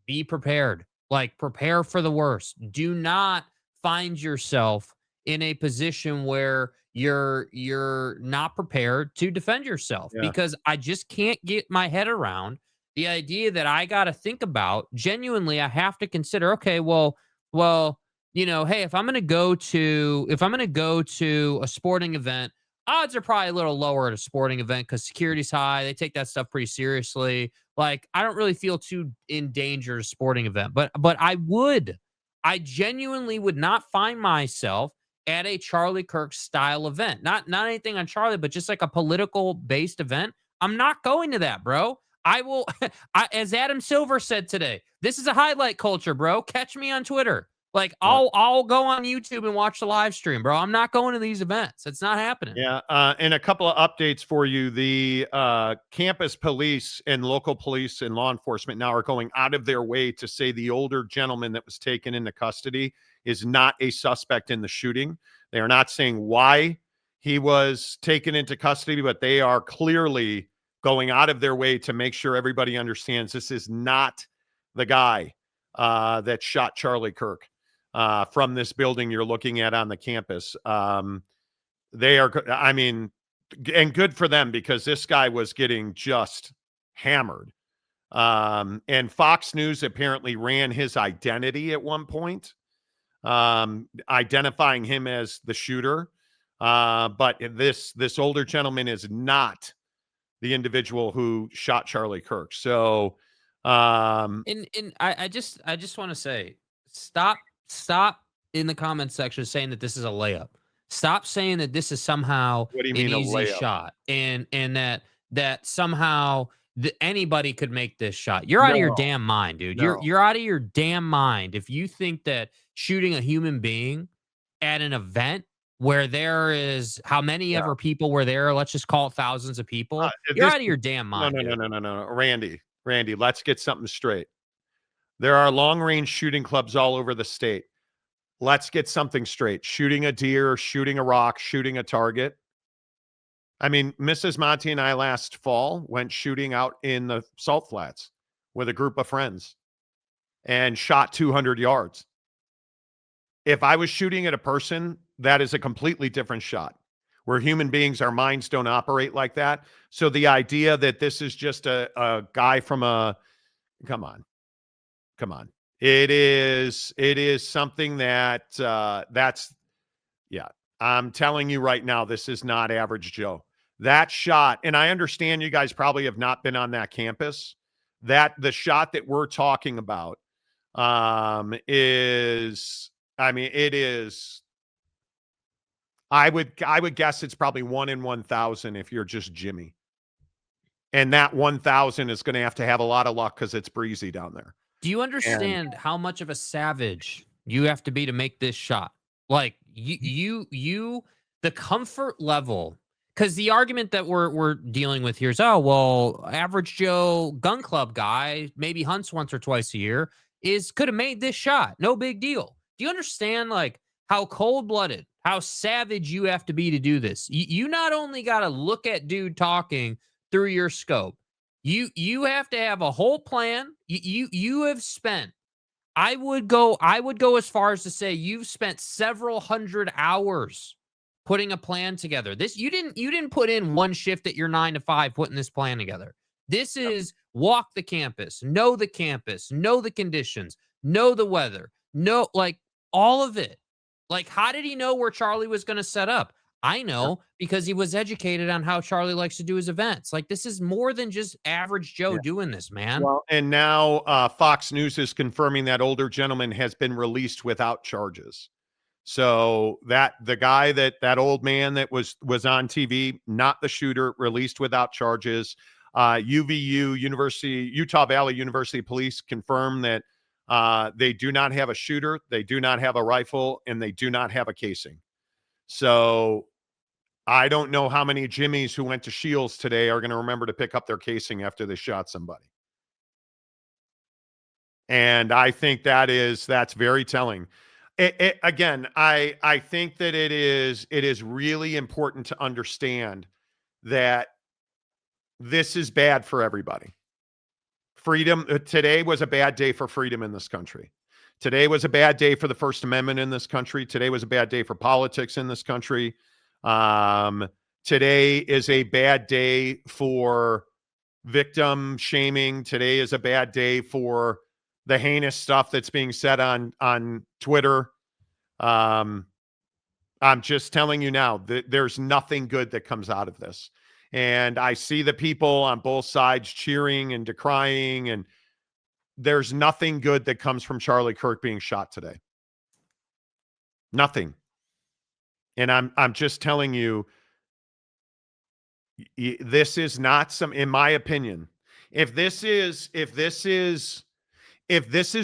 [SPEAKER 2] be prepared. Like, prepare for the worst. Do not find yourself in a position where you're not prepared to defend yourself, because I just can't get my head around the idea that I got to think about. Genuinely, I have to consider, okay, well, hey, if I'm going to go to a sporting event, odds are probably a little lower at a sporting event because security's high. They take that stuff pretty seriously. Like, I don't really feel too in danger at a sporting event, but I genuinely would not find myself at a Charlie Kirk style event. Not anything on Charlie, but just like a political based event. I'm not going to that, bro. I will, as Adam Silver said today, this is a highlight culture, bro. Catch me on Twitter. Like,
[SPEAKER 1] Yeah.
[SPEAKER 2] I'll go on YouTube and watch the live stream, bro. I'm not going to these events. It's not happening.
[SPEAKER 1] Yeah. And a couple of updates for you. The campus police and local police and law enforcement now are going out of their way to say the older gentleman that was taken into custody is not a suspect in the shooting. They are not saying why he was taken into custody, but they are clearly going out of their way to make sure everybody understands this is not the guy that shot Charlie Kirk from this building you're looking at on the campus. They are, I mean, and good for them because this guy was getting just hammered. And Fox News apparently ran his identity at one point, identifying him as the shooter. But this older gentleman is not the individual who shot Charlie Kirk. So,
[SPEAKER 2] And I just want to say, stop in the comment section saying that this is a layup. Stop saying that this is somehow
[SPEAKER 1] what do you
[SPEAKER 2] an
[SPEAKER 1] mean a
[SPEAKER 2] easy
[SPEAKER 1] layup?
[SPEAKER 2] shot, and that somehow anybody could make this shot. You're out of your
[SPEAKER 1] No,
[SPEAKER 2] damn mind, dude.
[SPEAKER 1] no.
[SPEAKER 2] You're out of your damn mind if you think that shooting a human being at an event where there is how many
[SPEAKER 1] Yeah.
[SPEAKER 2] ever people were there, let's just call it thousands of people. You're
[SPEAKER 1] This
[SPEAKER 2] out of your damn
[SPEAKER 1] no,
[SPEAKER 2] mind,
[SPEAKER 1] no, no,
[SPEAKER 2] dude.
[SPEAKER 1] no, no, no, no. Randy, let's get something straight. There are long-range shooting clubs all over the state. Let's get something straight. Shooting a deer, shooting a rock, shooting a target. I mean, Mrs. Monty and I last fall went shooting out in the Salt Flats with a group of friends and shot 200 yards. If I was shooting at a person, that is a completely different shot. We're human beings, our minds don't operate like that. So the idea that this is just a guy from come on. It is something that yeah. I'm telling you right now, this is not average Joe. That shot, and I understand you guys probably have not been on that campus. That the shot that we're talking about is, I mean, it is. I would guess it's probably 1 in 1,000 if you're just Jimmy, and that 1,000 is going to have a lot of luck because it's breezy down there.
[SPEAKER 2] Do you
[SPEAKER 1] And
[SPEAKER 2] understand how much of a savage you have to be to make this shot? Like the comfort level, because the argument that we're dealing with here is, oh well, average Joe gun club guy maybe hunts once or twice a year could have made this shot, no big deal. Do you understand like how cold blooded, how savage you have to be to do this? You not only got to look at dude talking through your scope. You have to have a whole plan. You have spent. I would go as far as to say you've spent several hundred hours putting a plan together. This you didn't put in one shift at your 9 to 5 putting this plan together. This is walk the campus, know the conditions, know the weather, know like all of it. Like how did he know where Charlie was going to set up? I know because he was educated on how Charlie likes to do his events. Like this is more than just average Joe doing this, man.
[SPEAKER 1] well, and now Fox News is confirming that older gentleman has been released without charges. So that the guy that old man that was on TV, not the shooter, released without charges. Utah Valley University Police confirmed that they do not have a shooter, they do not have a rifle, and they do not have a casing. So I don't know how many Jimmies who went to Shields today are going to remember to pick up their casing after they shot somebody. And I think that's very telling. Again, I think that it is really important to understand that this is bad for everybody. Freedom today was a bad day for freedom in this country. Today was a bad day for the First Amendment in this country. Today was a bad day for politics in this country. Today is a bad day for victim shaming. Today is a bad day for the heinous stuff that's being said on Twitter. I'm just telling you now that there's nothing good that comes out of this. And I see the people on both sides cheering and decrying, and there's nothing good that comes from Charlie Kirk being shot today. Nothing. And I'm just telling you, this is not in my opinion, if this is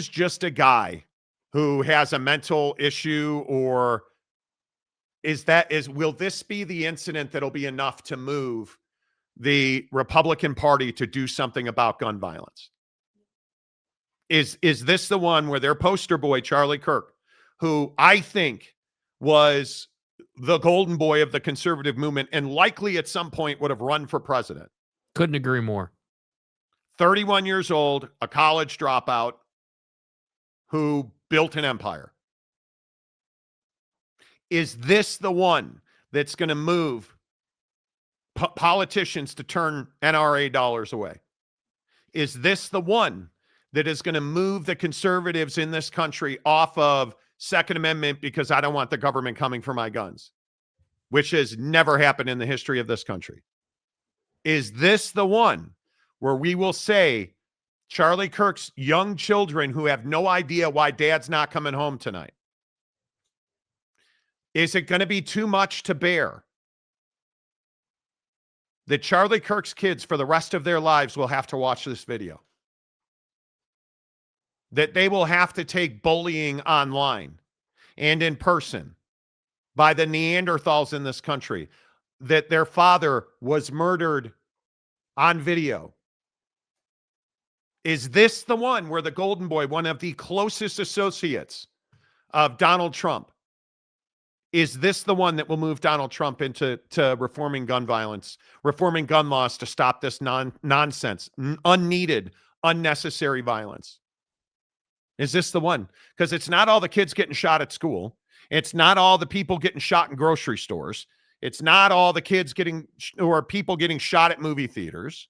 [SPEAKER 1] just a guy who has a mental issue, or will this be the incident that'll be enough to move the Republican Party to do something about gun violence? Is this the one where their poster boy, Charlie Kirk, who I think was the golden boy of the conservative movement and likely at some point would have run for president?
[SPEAKER 2] Couldn't agree more.
[SPEAKER 1] 31 years old, a college dropout who built an empire. Is this the one that's going to move politicians to turn NRA dollars away? Is this the one that is going to move the conservatives in this country off of Second Amendment because I don't want the government coming for my guns, which has never happened in the history of this country? Is this the one where we will say Charlie Kirk's young children who have no idea why dad's not coming home tonight? Is it going to be too much to bear that Charlie Kirk's kids for the rest of their lives will have to watch this video? That they will have to take bullying online and in person by the Neanderthals in this country, that their father was murdered on video? Is this the one where the golden boy, one of the closest associates of Donald Trump, is this the one that will move Donald Trump into reforming gun violence, reforming gun laws to stop this nonsense, unneeded, unnecessary violence? Is this the one? Because it's not all the kids getting shot at school. It's not all the people getting shot in grocery stores. It's not all the kids getting, or people getting shot at movie theaters.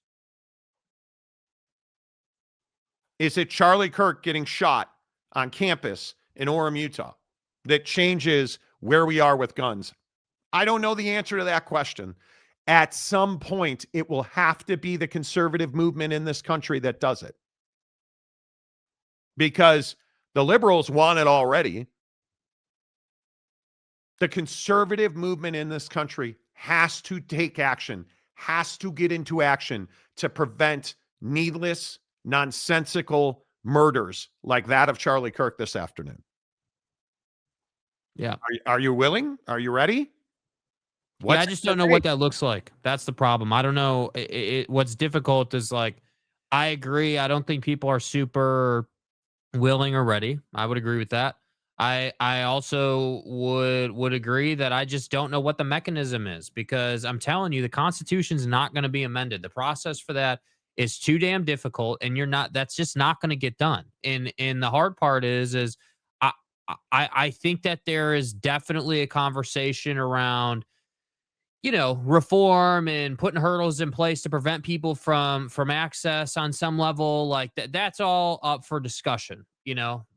[SPEAKER 1] Is it Charlie Kirk getting shot on campus in Orem, Utah, that changes where we are with guns? I don't know the answer to that question. At some point, it will have to be the conservative movement in this country that does it. Because the liberals want it already. The conservative movement in this country has to take action, has to get into action to prevent needless, nonsensical murders like that of Charlie Kirk this afternoon.
[SPEAKER 2] Yeah.
[SPEAKER 1] Are you willing? Are you ready?
[SPEAKER 2] I just don't know what that looks like. That's the problem. I don't know. What's difficult is, like, I agree. I don't think people are super willing or ready. I would agree with that. I also would agree that I just don't know what the mechanism is, because I'm telling you, the Constitution's not going to be amended. The process for that is too damn difficult, and that's just not going to get done. And the hard part is I think that there is definitely a conversation around, reform and putting hurdles in place to prevent people from access on some level. Like that's all up for discussion,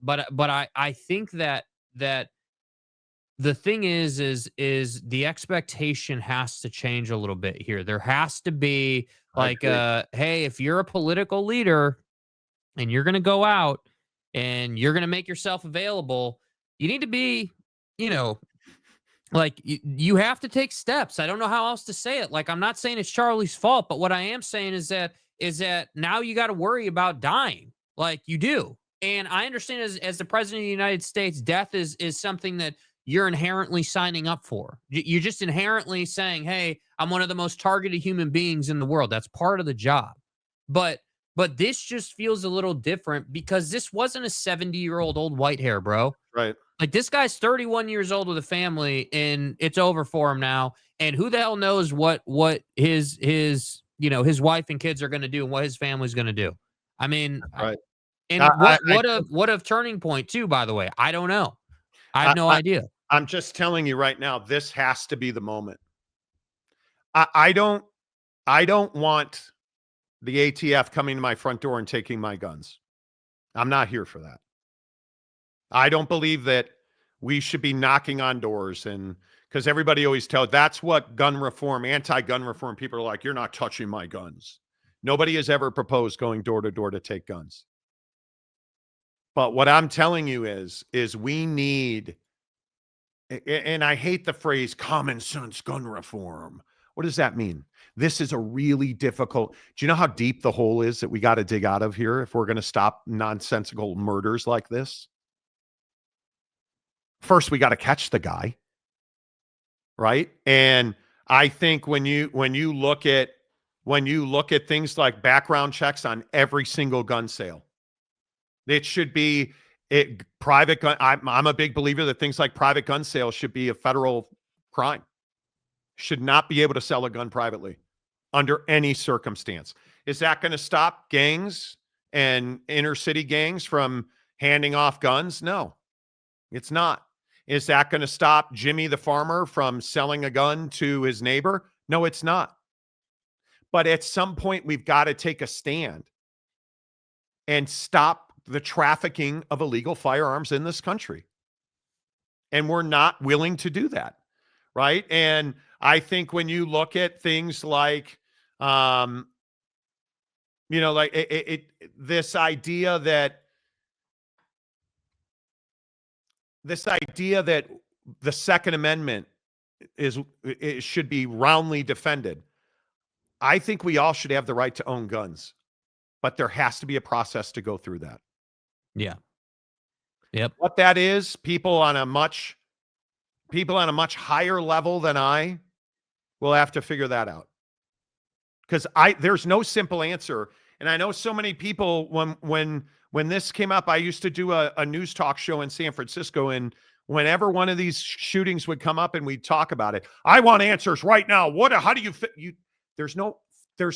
[SPEAKER 2] but I think that the thing is the expectation has to change a little bit here. There has to be like, hey, if you're a political leader and you're going to go out and you're going to make yourself available, you need to be, like you have to take steps. I don't know how else to say it. Like, I'm not saying it's Charlie's fault, but what I am saying is that now you got to worry about dying. Like you do. And I understand as the president of the United States, death is something that you're inherently signing up for. You're just inherently saying, hey, I'm one of the most targeted human beings in the world. That's part of the job. But this just feels a little different because this wasn't a 70-year-old old white hair, bro.
[SPEAKER 1] Right.
[SPEAKER 2] Like, this guy's 31 years old with a family, and it's over for him now. And who the hell knows what his wife and kids are going to do and what his family's going to do. I mean,
[SPEAKER 1] right.
[SPEAKER 2] And what a turning point too, by the way. I don't know. I have no idea.
[SPEAKER 1] I'm just telling you right now, this has to be the moment. I don't want the ATF coming to my front door and taking my guns. I'm not here for that. I don't believe that we should be knocking on doors, and because everybody always tells, that's what gun reform, anti-gun reform, people are like, you're not touching my guns. Nobody has ever proposed going door to door to take guns. But what I'm telling you is we need, and I hate the phrase common sense gun reform. What does that mean? This is a really difficult, do you know how deep the hole is that we got to dig out of here if we're going to stop nonsensical murders like this? first we got to catch the guy, right? And I think when you look at things like background checks on every single gun sale, it should be private gun. I'm a big believer that things like private gun sales should be a federal crime. Should not be able to sell a gun privately under any circumstance. Is that going to stop gangs and inner city gangs from handing off guns? No, it's not. Is that going to stop Jimmy the farmer from selling a gun to his neighbor? No, it's not. But at some point, we've got to take a stand and stop the trafficking of illegal firearms in this country. And we're not willing to do that, right? And I think when you look at things like, like this idea that the Second Amendment should be roundly defended. I think we all should have the right to own guns, but there has to be a process to go through that.
[SPEAKER 2] Yeah. Yep.
[SPEAKER 1] What that is, people on a much higher level than I will have to figure that out. Because there's no simple answer. And I know so many people, when this came up, I used to do a news talk show in San Francisco, and whenever one of these shootings would come up and we'd talk about it, I want answers right now. How do you fit you? There's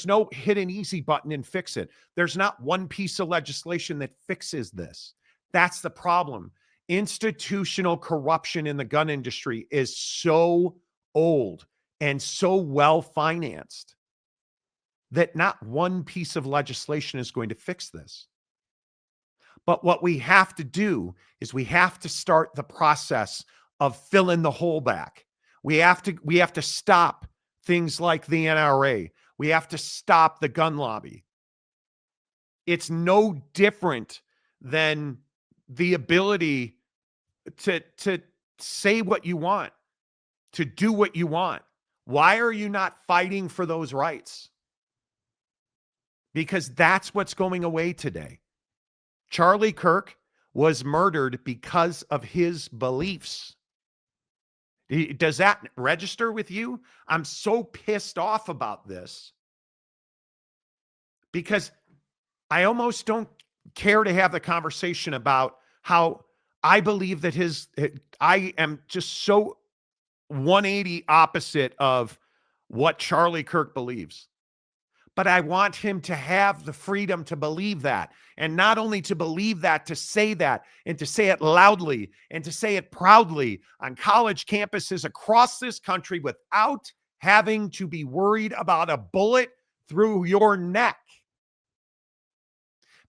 [SPEAKER 1] no hit an easy button and fix it. There's not one piece of legislation that fixes this. That's the problem. Institutional corruption in the gun industry is so old and so well financed that not one piece of legislation is going to fix this. But what we have to do is we have to start the process of filling the hole back. We have to stop things like the NRA. We have to stop the gun lobby. It's no different than the ability to say what you want, to do what you want. Why are you not fighting for those rights? Because that's what's going away today. Charlie Kirk was murdered because of his beliefs. Does that register with you? I'm so pissed off about this because I almost don't care to have the conversation about how I believe that I am just so 180 opposite of what Charlie Kirk believes. But I want him to have the freedom to believe that. And not only to believe that, to say that, and to say it loudly, and to say it proudly on college campuses across this country without having to be worried about a bullet through your neck.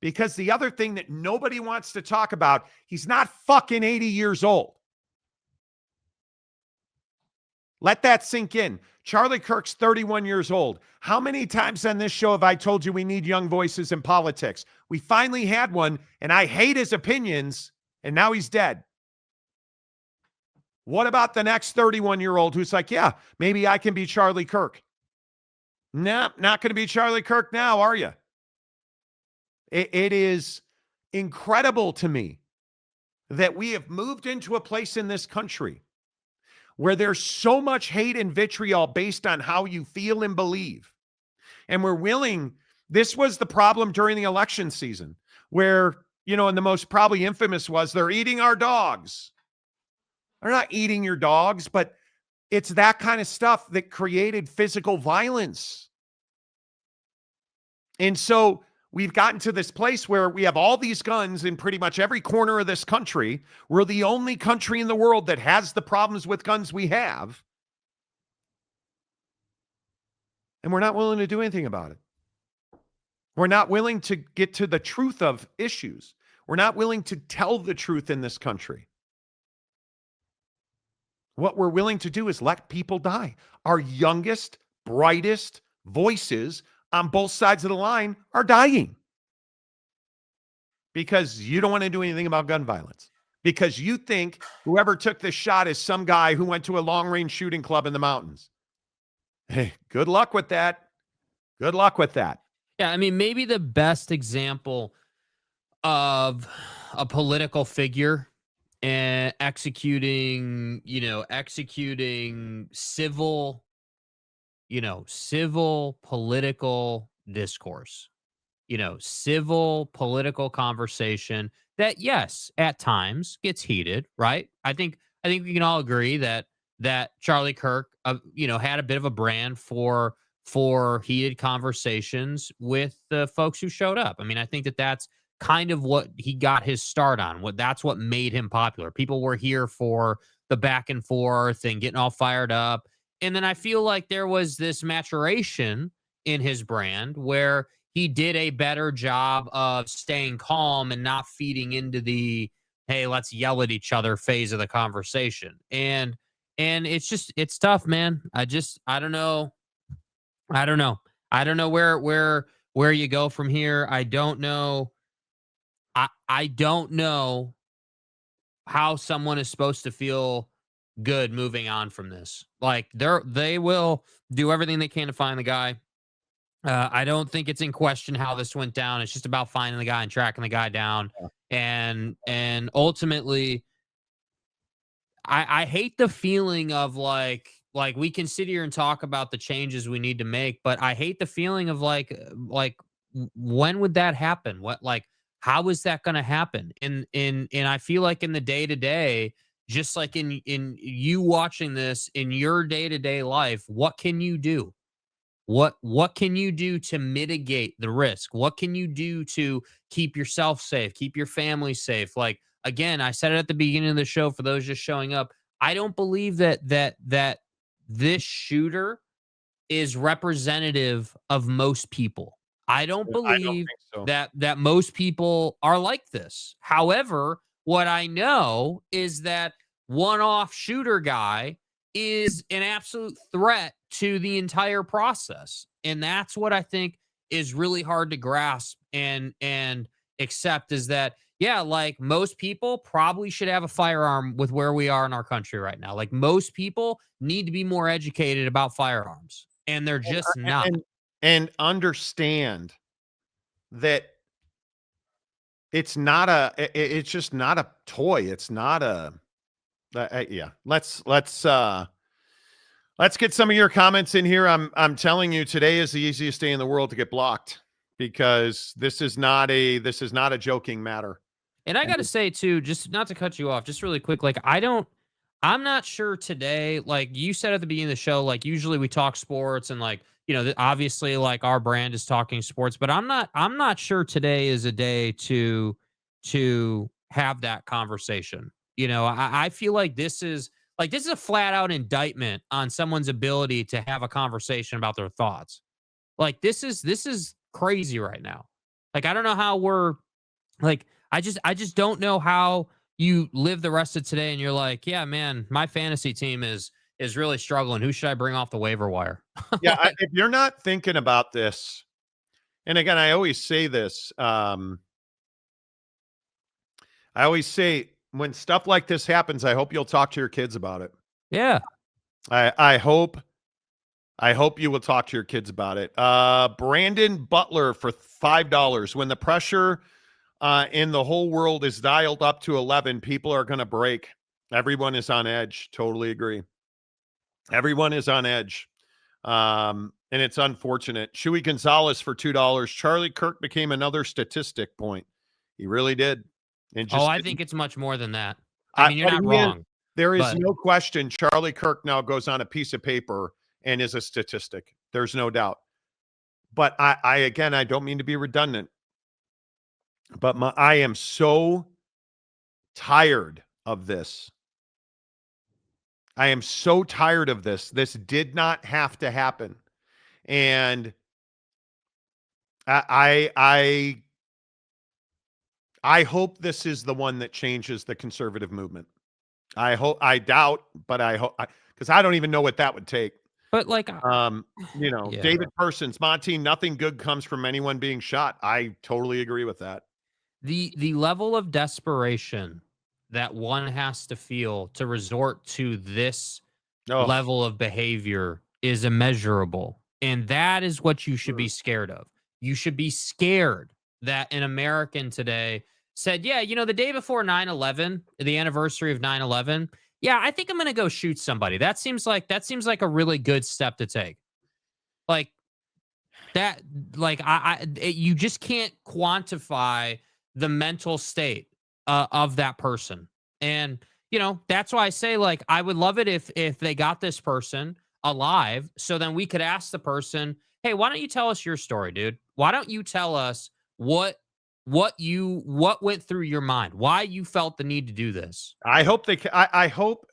[SPEAKER 1] Because the other thing that nobody wants to talk about, he's not fucking 80 years old. Let that sink in. Charlie Kirk's 31 years old. How many times on this show have I told you we need young voices in politics? We finally had one, and I hate his opinions, and now he's dead. What about the next 31-year-old who's like, yeah, maybe I can be Charlie Kirk? Nah, not going to be Charlie Kirk now, are you? It is incredible to me that we have moved into a place in this country where there's so much hate and vitriol based on how you feel and believe. And we're willing, this was the problem during the election season where, and the most probably infamous was they're eating our dogs. They're not eating your dogs, but it's that kind of stuff that created physical violence. And so we've gotten to this place where we have all these guns in pretty much every corner of this country. We're the only country in the world that has the problems with guns we have. And we're not willing to do anything about it. We're not willing to get to the truth of issues. We're not willing to tell the truth in this country. What we're willing to do is let people die. Our youngest, brightest voices on both sides of the line are dying because you don't want to do anything about gun violence, because you think whoever took this shot is some guy who went to a long-range shooting club in the mountains. Hey, good luck with that. Good luck with that.
[SPEAKER 2] Yeah, I mean, maybe the best example of a political figure and executing, executing civil, civil political discourse, civil political conversation that, yes, at times gets heated, right? I think we can all agree that Charlie Kirk, had a bit of a brand for heated conversations with the folks who showed up. I mean, I think that that's kind of what he got his start on. That's what made him popular. People were here for the back and forth and getting all fired up. And then I feel like there was this maturation in his brand where he did a better job of staying calm and not feeding into the hey, let's yell at each other phase of the conversation. And it's tough, man. I don't know. I don't know. I don't know where you go from here. I don't know. I don't know how someone is supposed to feel good moving on from this. Like they will do everything they can to find the guy. I don't think it's in question how this went down. It's just about finding the guy and tracking the guy down. And ultimately, I hate the feeling of like we can sit here and talk about the changes we need to make, but I hate the feeling of when would that happen? What like how is that going to happen? And I feel like in the day to day, just like in you watching this in your day to day life, what can you do? What can you do to mitigate the risk? What can you do to keep yourself safe, keep your family safe? Like again, I said it at the beginning of the show for those just showing up. I don't believe that this shooter is representative of most people. I don't
[SPEAKER 1] I don't
[SPEAKER 2] believe
[SPEAKER 1] think so.
[SPEAKER 2] that most people are like this. However, what I know is that one-off shooter guy is an absolute threat to the entire process. And that's what I think is really hard to grasp and accept is that yeah, like most people probably should have a firearm with where we are in our country right now. Like most people need to be more educated about firearms and they're
[SPEAKER 1] And,
[SPEAKER 2] just not.
[SPEAKER 1] and understand that it's not it's just not a toy. It's not a yeah. Let's get some of your comments in here. I'm telling you, today is the easiest day in the world to get blocked because this is not a joking matter.
[SPEAKER 2] And I
[SPEAKER 1] And
[SPEAKER 2] got to say too, just not to cut you off, just really quick, like I'm not sure today, like you said at the beginning of the show, like usually we talk sports and like, obviously like our brand is talking sports, but I'm not sure today is a day to have that conversation. I feel like this is a flat out indictment on someone's ability to have a conversation about their thoughts. Like this is crazy right now. Like I don't know how we're like I just don't know how you live the rest of today and you're like, yeah, man, my fantasy team is really struggling. Who should I bring off the waiver wire?
[SPEAKER 1] yeah,
[SPEAKER 2] Like,
[SPEAKER 1] if you're not thinking about this, and again, I always say this, I always say when stuff like this happens, I hope you'll talk to your kids about it.
[SPEAKER 2] yeah.
[SPEAKER 1] I hope you will talk to your kids about it. Brandon Butler for $5. When the pressure in the whole world is dialed up to 11, people are going to break. Everyone is on edge. Totally agree. Everyone is on edge. And it's unfortunate. Shuey Gonzalez for $2. Charlie Kirk became another statistic point. He really did. And
[SPEAKER 2] Oh,
[SPEAKER 1] just
[SPEAKER 2] I
[SPEAKER 1] didn't.
[SPEAKER 2] think it's much more than that. I mean, you're
[SPEAKER 1] But
[SPEAKER 2] not
[SPEAKER 1] he is,
[SPEAKER 2] wrong,
[SPEAKER 1] there is
[SPEAKER 2] but
[SPEAKER 1] no question. Charlie Kirk now goes on a piece of paper and is a statistic. There's no doubt. But I again, I don't mean to be redundant, but I am so tired of this. I am so tired of this. This did not have to happen. And I hope this is the one that changes the conservative movement. I doubt, but I hope, because I don't even know what that would take.
[SPEAKER 2] but like yeah.
[SPEAKER 1] David Persons, Monty, nothing good comes from anyone being shot. I totally agree with that.
[SPEAKER 2] The level of desperation that one has to feel to resort to this
[SPEAKER 1] Oh,
[SPEAKER 2] level of behavior is immeasurable. And that is what you should be scared of. You should be scared that an American today said, yeah, the day before 9/11, the anniversary of 9/11, yeah, I think I'm going to go shoot somebody. That seems like a really good step to take. Like that, like you just can't quantify the mental state of that person. And, that's why I say, like, I would love it if they got this person alive, so then we could ask the person, hey, why don't you tell us your story, dude? Why don't you tell us what what went through your mind, why you felt the need to do this?
[SPEAKER 1] I hope they. I hope